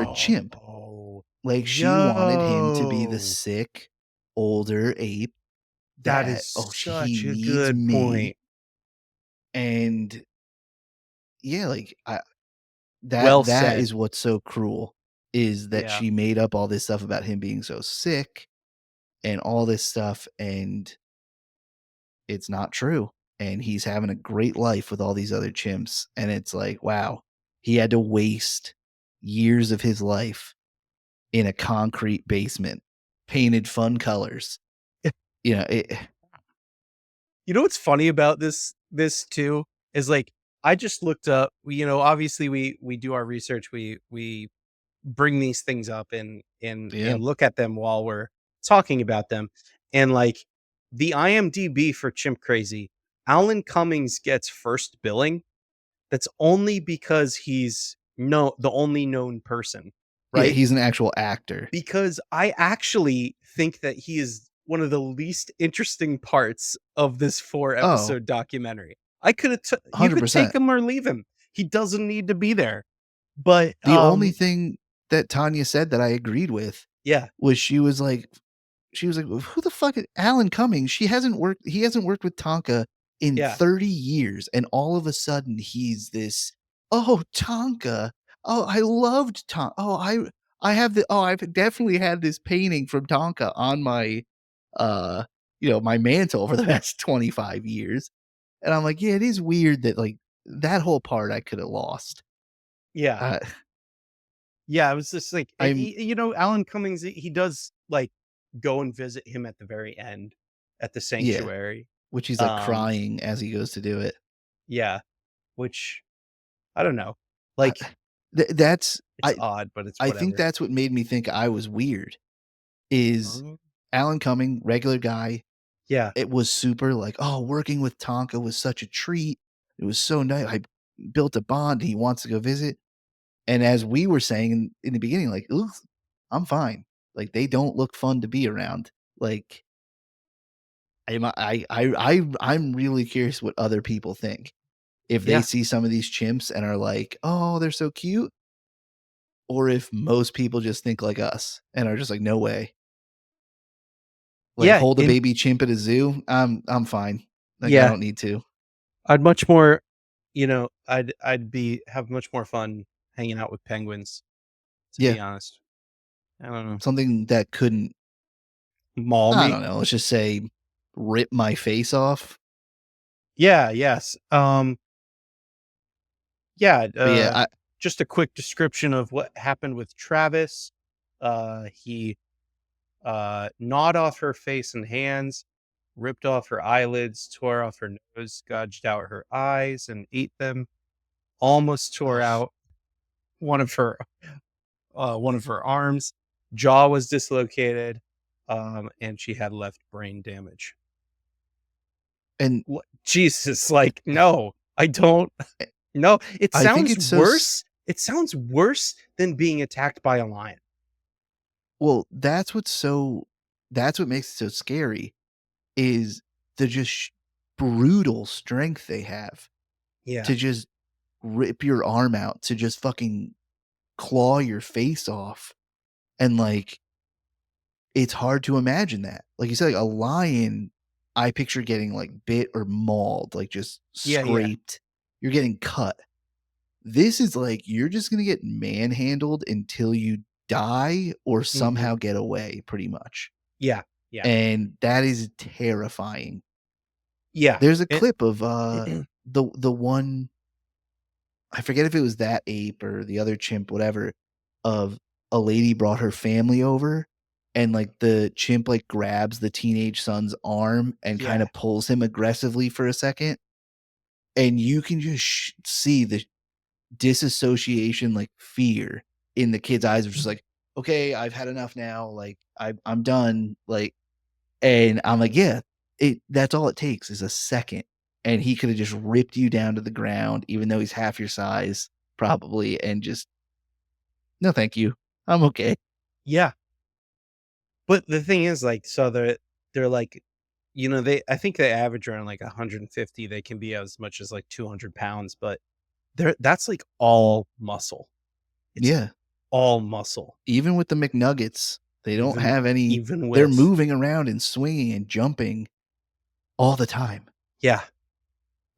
a chimp. yo, Like, she wanted him to be the yo, sick, older ape that is that, "Oh, he such a needs good me," point. and yeah, like, Well that said. is what's so cruel, is that Yeah. she made up all this stuff about him being so sick and all this stuff, and it's not true, and he's having a great life with all these other chimps, and it's like, wow, he had to waste years of his life in a concrete basement, painted fun colors. You know, it You know what's funny about this too is like I just looked up, obviously we do our research, we bring these things up yeah, and look at them while we're talking about them. And like the IMDb for Chimp Crazy, Alan Cummings gets first billing. That's only because he's No, the only known person, Yeah, right? he's an actual actor. Because I actually think that he is one of the least interesting parts of this 4 Oh, episode documentary. I could have you could take 100%. him or leave him. He doesn't need to be there. But, The only thing that Tanya said that I agreed with yeah, was "Well, who the fuck is Alan Cumming? He hasn't worked with Tonka in yeah, 30 years, and all of a sudden he's this, 'Oh, Tonka. Oh, I loved Tonka. I've definitely had this painting from Tonka on my, uh, my mantle for the past 25 years.'" And I'm like, "Yeah, it is weird that, like, that whole part I coulda lost." yeah. Uh, Yeah, I was just like, I'm Alan Cummings, he does, like, go and visit him at the very end at the Yeah, sanctuary. which he's, like, Um, crying as he goes to do it. yeah, which I don't know. I Like, th that's it's odd, but it's I think whatever. that's what made me think I was weird, is Oh, Alan Cumming, regular guy. yeah, It was super like, "Oh, working with Tonka was such a treat. It was so nice. I built a bond. He wants to go visit." And as we were saying in the beginning, like, "Ooh, I'm fine." Like, they don't look fun to be around. Like, I'm really curious what other people think. If they yeah, see some of these chimps and are like, "Oh, they're so cute," or if most people just think like us and are just like, "No way." Like, yeah, hold a and baby chimp at a zoo? I'm fine. Like, I yeah, don't need to. I'd much more, I'd be have much more fun hanging out with penguins, to Yeah, be honest. I don't know. something that couldn't, Maul I me? don't know, let's just say, rip my face off. Yeah, yes. Yeah, But yeah, just a quick description of what happened with Travis. He gnawed off her face and hands, ripped off her eyelids, tore off her nose, gouged out her eyes, and ate them. Almost tore ugh, out one of her one of her arms. Jaw was dislocated, and she had left brain damage. and Jesus, like no, I don't. No, it I think sounds it's so s worse. It sounds worse than being attacked by a lion. well, that's what makes it so scary, is the just brutal strength they have Yeah, to just rip your arm out, to just fucking claw your face off, and, like, it's hard to imagine that. Like you said, like, a lion, I picture getting, like, bit or mauled, like, just yeah. scraped. You're getting cut. This is like, you're just gonna get manhandled until you die or Mhm. somehow get away, pretty much, Yeah, yeah, and that is terrifying. yeah. There's a It clip of, the one, I forget if it was that ape or the other chimp, whatever, of a lady brought her family over, and, like, the chimp, like, grabs the teenage son's arm and kinda yeah. pulls him aggressively for a second, and you can just see the disassociation, like, fear in the kid's eyes of just like, "Okay, I've had enough now, like, I'm done," like, and I'm like, "Yeah, that's all it takes is a second," and he coulda just ripped you down to the ground, even though he's half your size, probably, and just, "No, thank you. I'm okay." Yeah. But the thing is, like, so they're like, they I think they average around like 150. They can be as much as like 200 pounds, but that's like all muscle. It's Yeah. all muscle, Even with the McNuggets, they don't even have any, even they're with moving around and swinging and jumping all the time. yeah.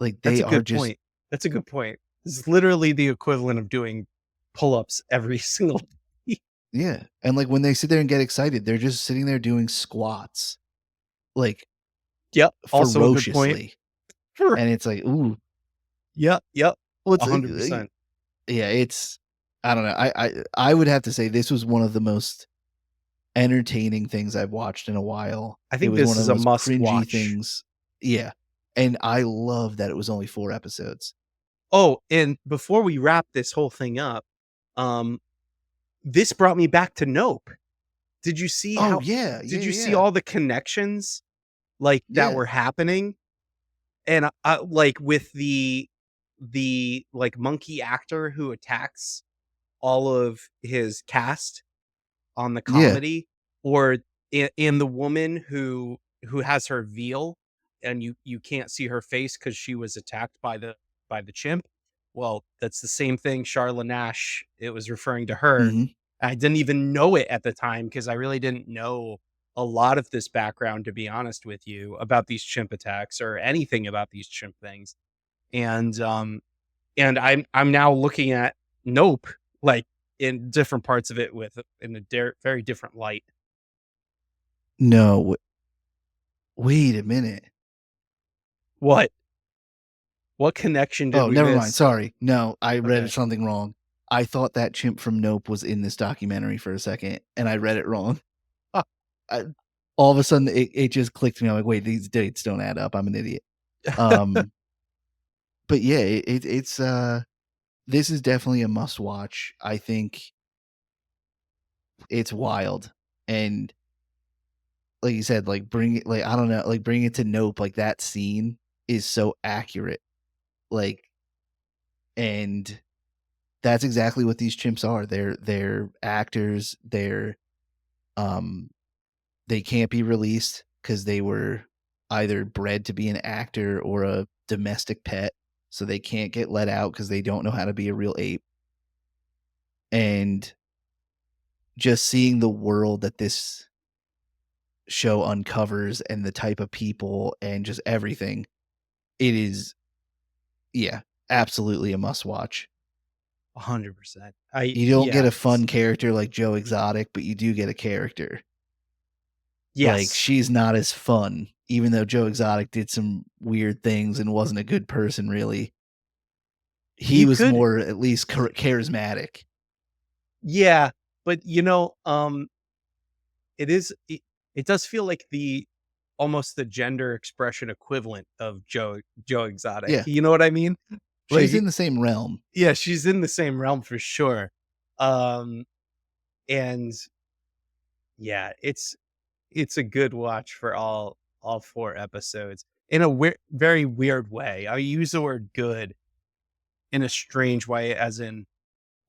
Like, That's they a are good just, point. That's a good point. It's literally the equivalent of doing pull-ups every single day. yeah, and, like, when they sit there and get excited, they're just sitting there doing squats, like, Yep, also a good point. ferociously, and it's like, "Ooh." Yep, yep, Well, it's, 100%. yeah, it's, I don't know, I would have to say this was one of the most entertaining things I've watched in a while. I It think was one this of is the a most must cringy watch. things. Yeah, and I love that it was only 4 episodes. Oh, and before we wrap this whole thing up, um, this brought me back to Nope. Did you see Oh, how yeah, yeah, did you yeah, see yeah. all the connections, like, that Yeah, were happening? And, like, with the, like, monkey actor who attacks all of his cast on the Yeah. comedy, or in the woman who has her veal and you can't see her face because she was attacked by the chimp. Well, that's the same thing. Charla Nash, it was referring to her. Mhm. I didn't even know it at the time because I really didn't know a lot of this background, to be honest with you, about these chimp attacks or anything about these chimp things. And I'm now looking at Nope, like, in different parts of it with in a very different light. No, wait a minute. What? What connection did Oh, we never mind, miss? sorry. No, I read Okay. something wrong. I thought that chimp from Nope was in this documentary for a second, and I read it wrong. I all of a sudden, it just clicked to me, I'm like, "Wait, these dates don't add up, I'm an idiot." Um, but yeah, this is definitely a must watch. I think it's wild, and like you said, like, bring it like, I don't know, like, bring it to Nope, like, that scene is so accurate, like, and that's exactly what these chimps are. They're actors, um, they can't be released because they were either bred to be an actor or a domestic pet, so they can't get let out because they don't know how to be a real ape, and just seeing the world that this show uncovers and the type of people and just everything, it is yeah, absolutely a must watch. 100%. I You don't get yeah, a fun character like Joe Exotic, but you do get a character. Like, yes. she's not as fun, even though Joe Exotic did some weird things and wasn't a good person, really. He You was could more at least charismatic. yeah, but, it does feel like the almost the gender expression equivalent of Joe Exotic, Yeah, you know what I mean? she's Like, in the same realm. yeah, she's in the same realm for sure. Um, and yeah, it's a good watch for all 4 episodes in a very weird way. I use the word good in a strange way, as in,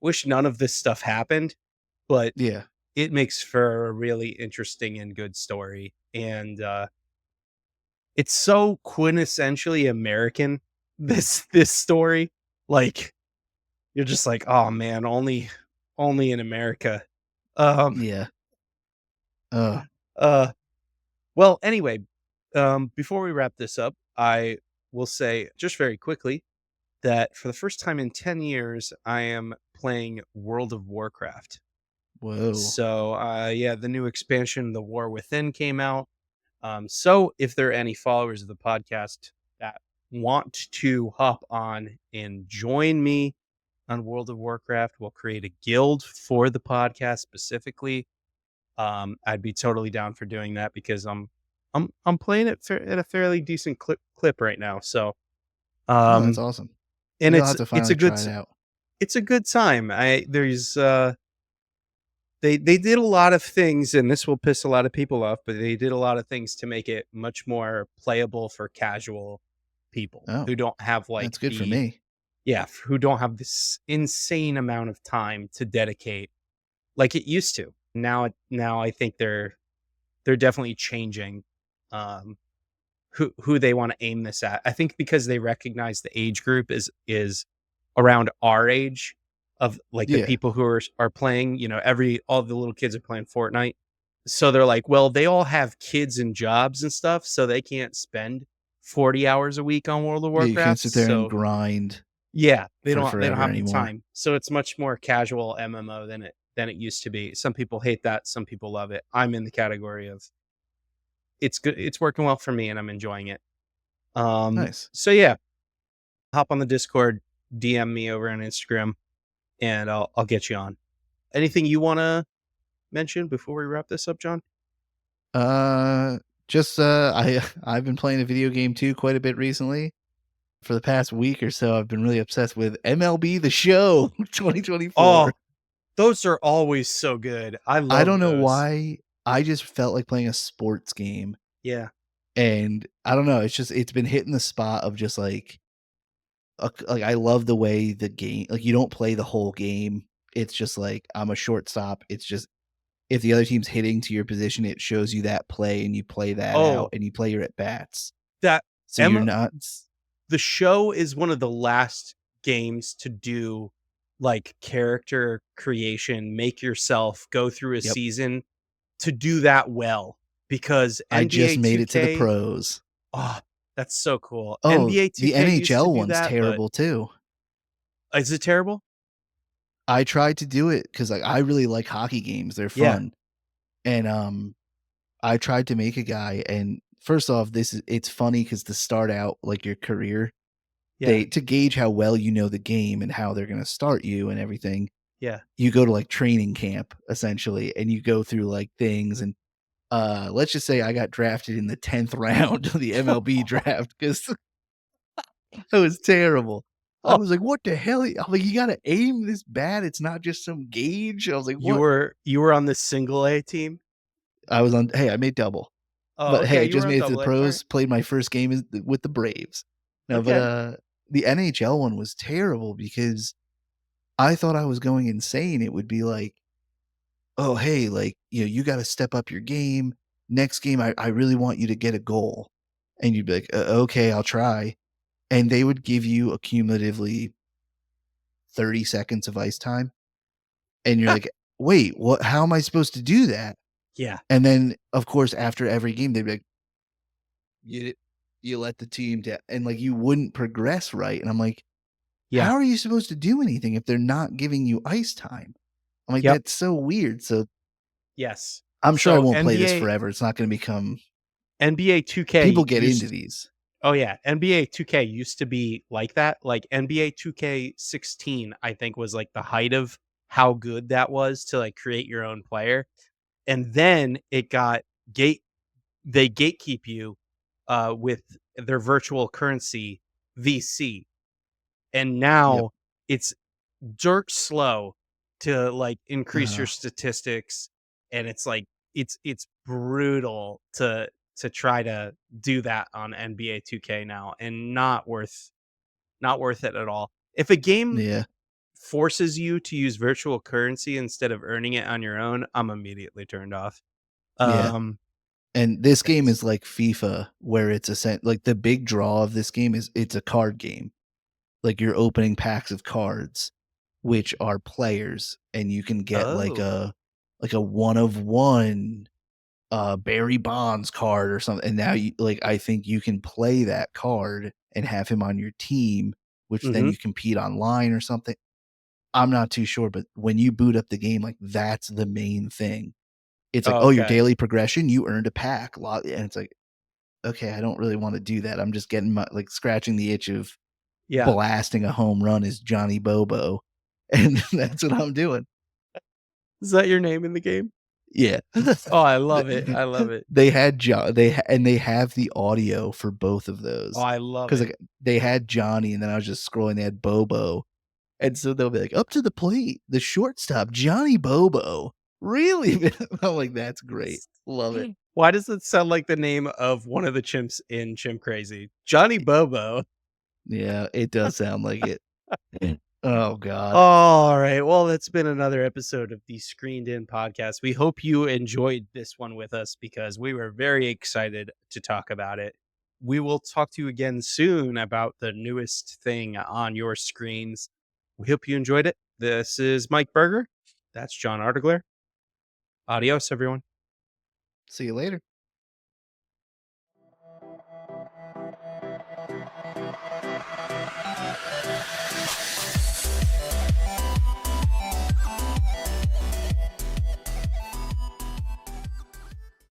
wish none of this stuff happened, but Yeah, it makes for a really interesting and good story, and, it's so quintessentially American, this story. Like, you're just like, "Oh, man, only in America." Um, yeah. Uh, uh Well, anyway, before we wrap this up, I will say just very quickly that for the first time in 10 years, I am playing World of Warcraft. whoa. So, yeah, the new expansion, The War Within, came out. So, if there are any followers of the podcast that want to hop on and join me on World of Warcraft, we'll create a guild for the podcast specifically. I'd be totally down for doing that because I'm playing it at a fairly decent clip right now. So, Oh, that's um, awesome. and Maybe I'll have to finally try it out. it's a good time. They did a lot of things, and this will piss a lot of people off, but they did a lot of things to make it much more playable for casual people Oh, who don't have that's good for me. who don't have this insane amount of time to dedicate like it used to. Now I think they're definitely changing, um, who they wanna aim this at. I think because they recognize the age group is around our age of, like, the Yeah. people who are playing, every all the little kids are playing Fortnite. So they're like, "Well, they all have kids and jobs and stuff, so they can't spend 40 hours a week on World of Yeah, you can't Warcraft." sit there and So grind yeah, for they don't forever have the anymore. time. So it's much more casual MMO than it used to be. Some people hate that, some people love it. I'm in the category of it's good, it's working well for me and I'm enjoying it. Nice. So yeah, hop on the Discord, DM me over on Instagram, and I'll get you on. Anything you wanna mention before we wrap this up, John? Uh, just, I've been playing a video game too quite a bit recently. For the past week or so, I've been really obsessed with MLB The Show 2024. Oh, those are always so good. I I don't love know those. why, I just felt like playing a sports game, Yeah. and I don't know, it's been hitting the spot of just like I love the way the game like, you don't play the whole game. It's just like, I'm a shortstop. It's just if the other team's hitting to your position, it shows you that play and you play that out Oh, and you play your at bats. that So you're Emma not the show is one of the last games to do, like, character creation, make yourself go through a Yep. season to do that well, because I just NBA made it to the 2K pros. oh, that's so cool. Oh, NBA the 2K used to NHL do one's that, but terrible too. is it terrible? I tried to do it because like, I really like hockey games, they're Yeah, fun, and, I tried to make a guy, and first off, it's funny because to start out, like, your career, yeah, they to gauge how well you know the game and how they're gonna start you and everything, yeah. you go to, like, training camp, essentially, and you go through, like, things, and, let's just say I got drafted in the 10th round of the MLB draft because it was terrible. I Oh, was like, "What the hell?" I'm like, "You gotta aim this bad, it's not just some gauge." I was like, you "What?" were you were on the single A team? I was on hey, I made double. Oh, But hey, okay, I you were just on made it to the double A, alright. pros, played my first game with the Braves. No, but, Okay. the NHL one was terrible because I thought I was going insane. It would be like, "Oh, hey, like, you gotta step up your game. Next game, I really want you to get a goal." And you'd be like, Okay, I'll try." And they would give you a cumulatively 30 seconds of ice time, and you're like, "Wait, what how am I supposed to do that?" Yeah, And then, of course, after every game, they'd be like, You you let the team down, and, like, you wouldn't progress right, and I'm like, yeah, "How are you supposed to do anything if they're not giving you ice time?" I'm like, yep, "That's so weird." So, yes. I'm sure I So won't play this NBA forever. It's not gonna become NBA people 2K get into used these. Oh, yeah, NBA 2K used to be like that, like, NBA 2K16, I think, was, like, the height of how good that was to, like, create your own player, and then it got gate they gatekeep you, with their virtual currency, VC, and Yep. now it's dirt slow to, like, increase your Uh-huh. statistics, and it's, like it's brutal to try to do that on NBA 2K now, and not worth it at all. If a game Yeah. forces you to use virtual currency instead of earning it on your own, I'm immediately turned off. Yeah. Um, And this game it's is like FIFA, where it's like, the big draw of this game is it's a card game. Like, you're opening packs of cards, which are players, and you can get, Oh, like a one of one Barry Bonds card or something, and now you like, I think you can play that card and have him on your team, which then mhm. you compete online or something. I'm not too sure, but when you boot up the game, like, that's the main thing. It's like, Oh, "Oh, your okay. daily progression, you earned a pack, lot," and it's like, "Okay, I don't really wanna do that." I'm just getting my like, scratching the itch of Yeah. blasting a home run as Johnny Bobo, and that's what I'm doing. Is that your name in the game? Yeah. Oh, I love it, I love it. They had Jo they have the audio for both of Oh, those I love because it. like, they had Johnny, and then I was just scrolling, they had Bobo, and so they'll be like, "Up to the plate, the shortstop, Johnny Bobo." Really? I'm like, "That's great. Love it." Why does it sound like the name of one of the chimps in Chimp Crazy? Johnny Bobo. Yeah, it does sound like it. Oh god. All right. Well, that's been another episode of the Screened In podcast. We hope you enjoyed this one with us because we were very excited to talk about it. We will talk to you again soon about the newest thing on your screens. We hope you enjoyed it. This is Mike Berger. That's John Artigler. Adios, everyone. See you later.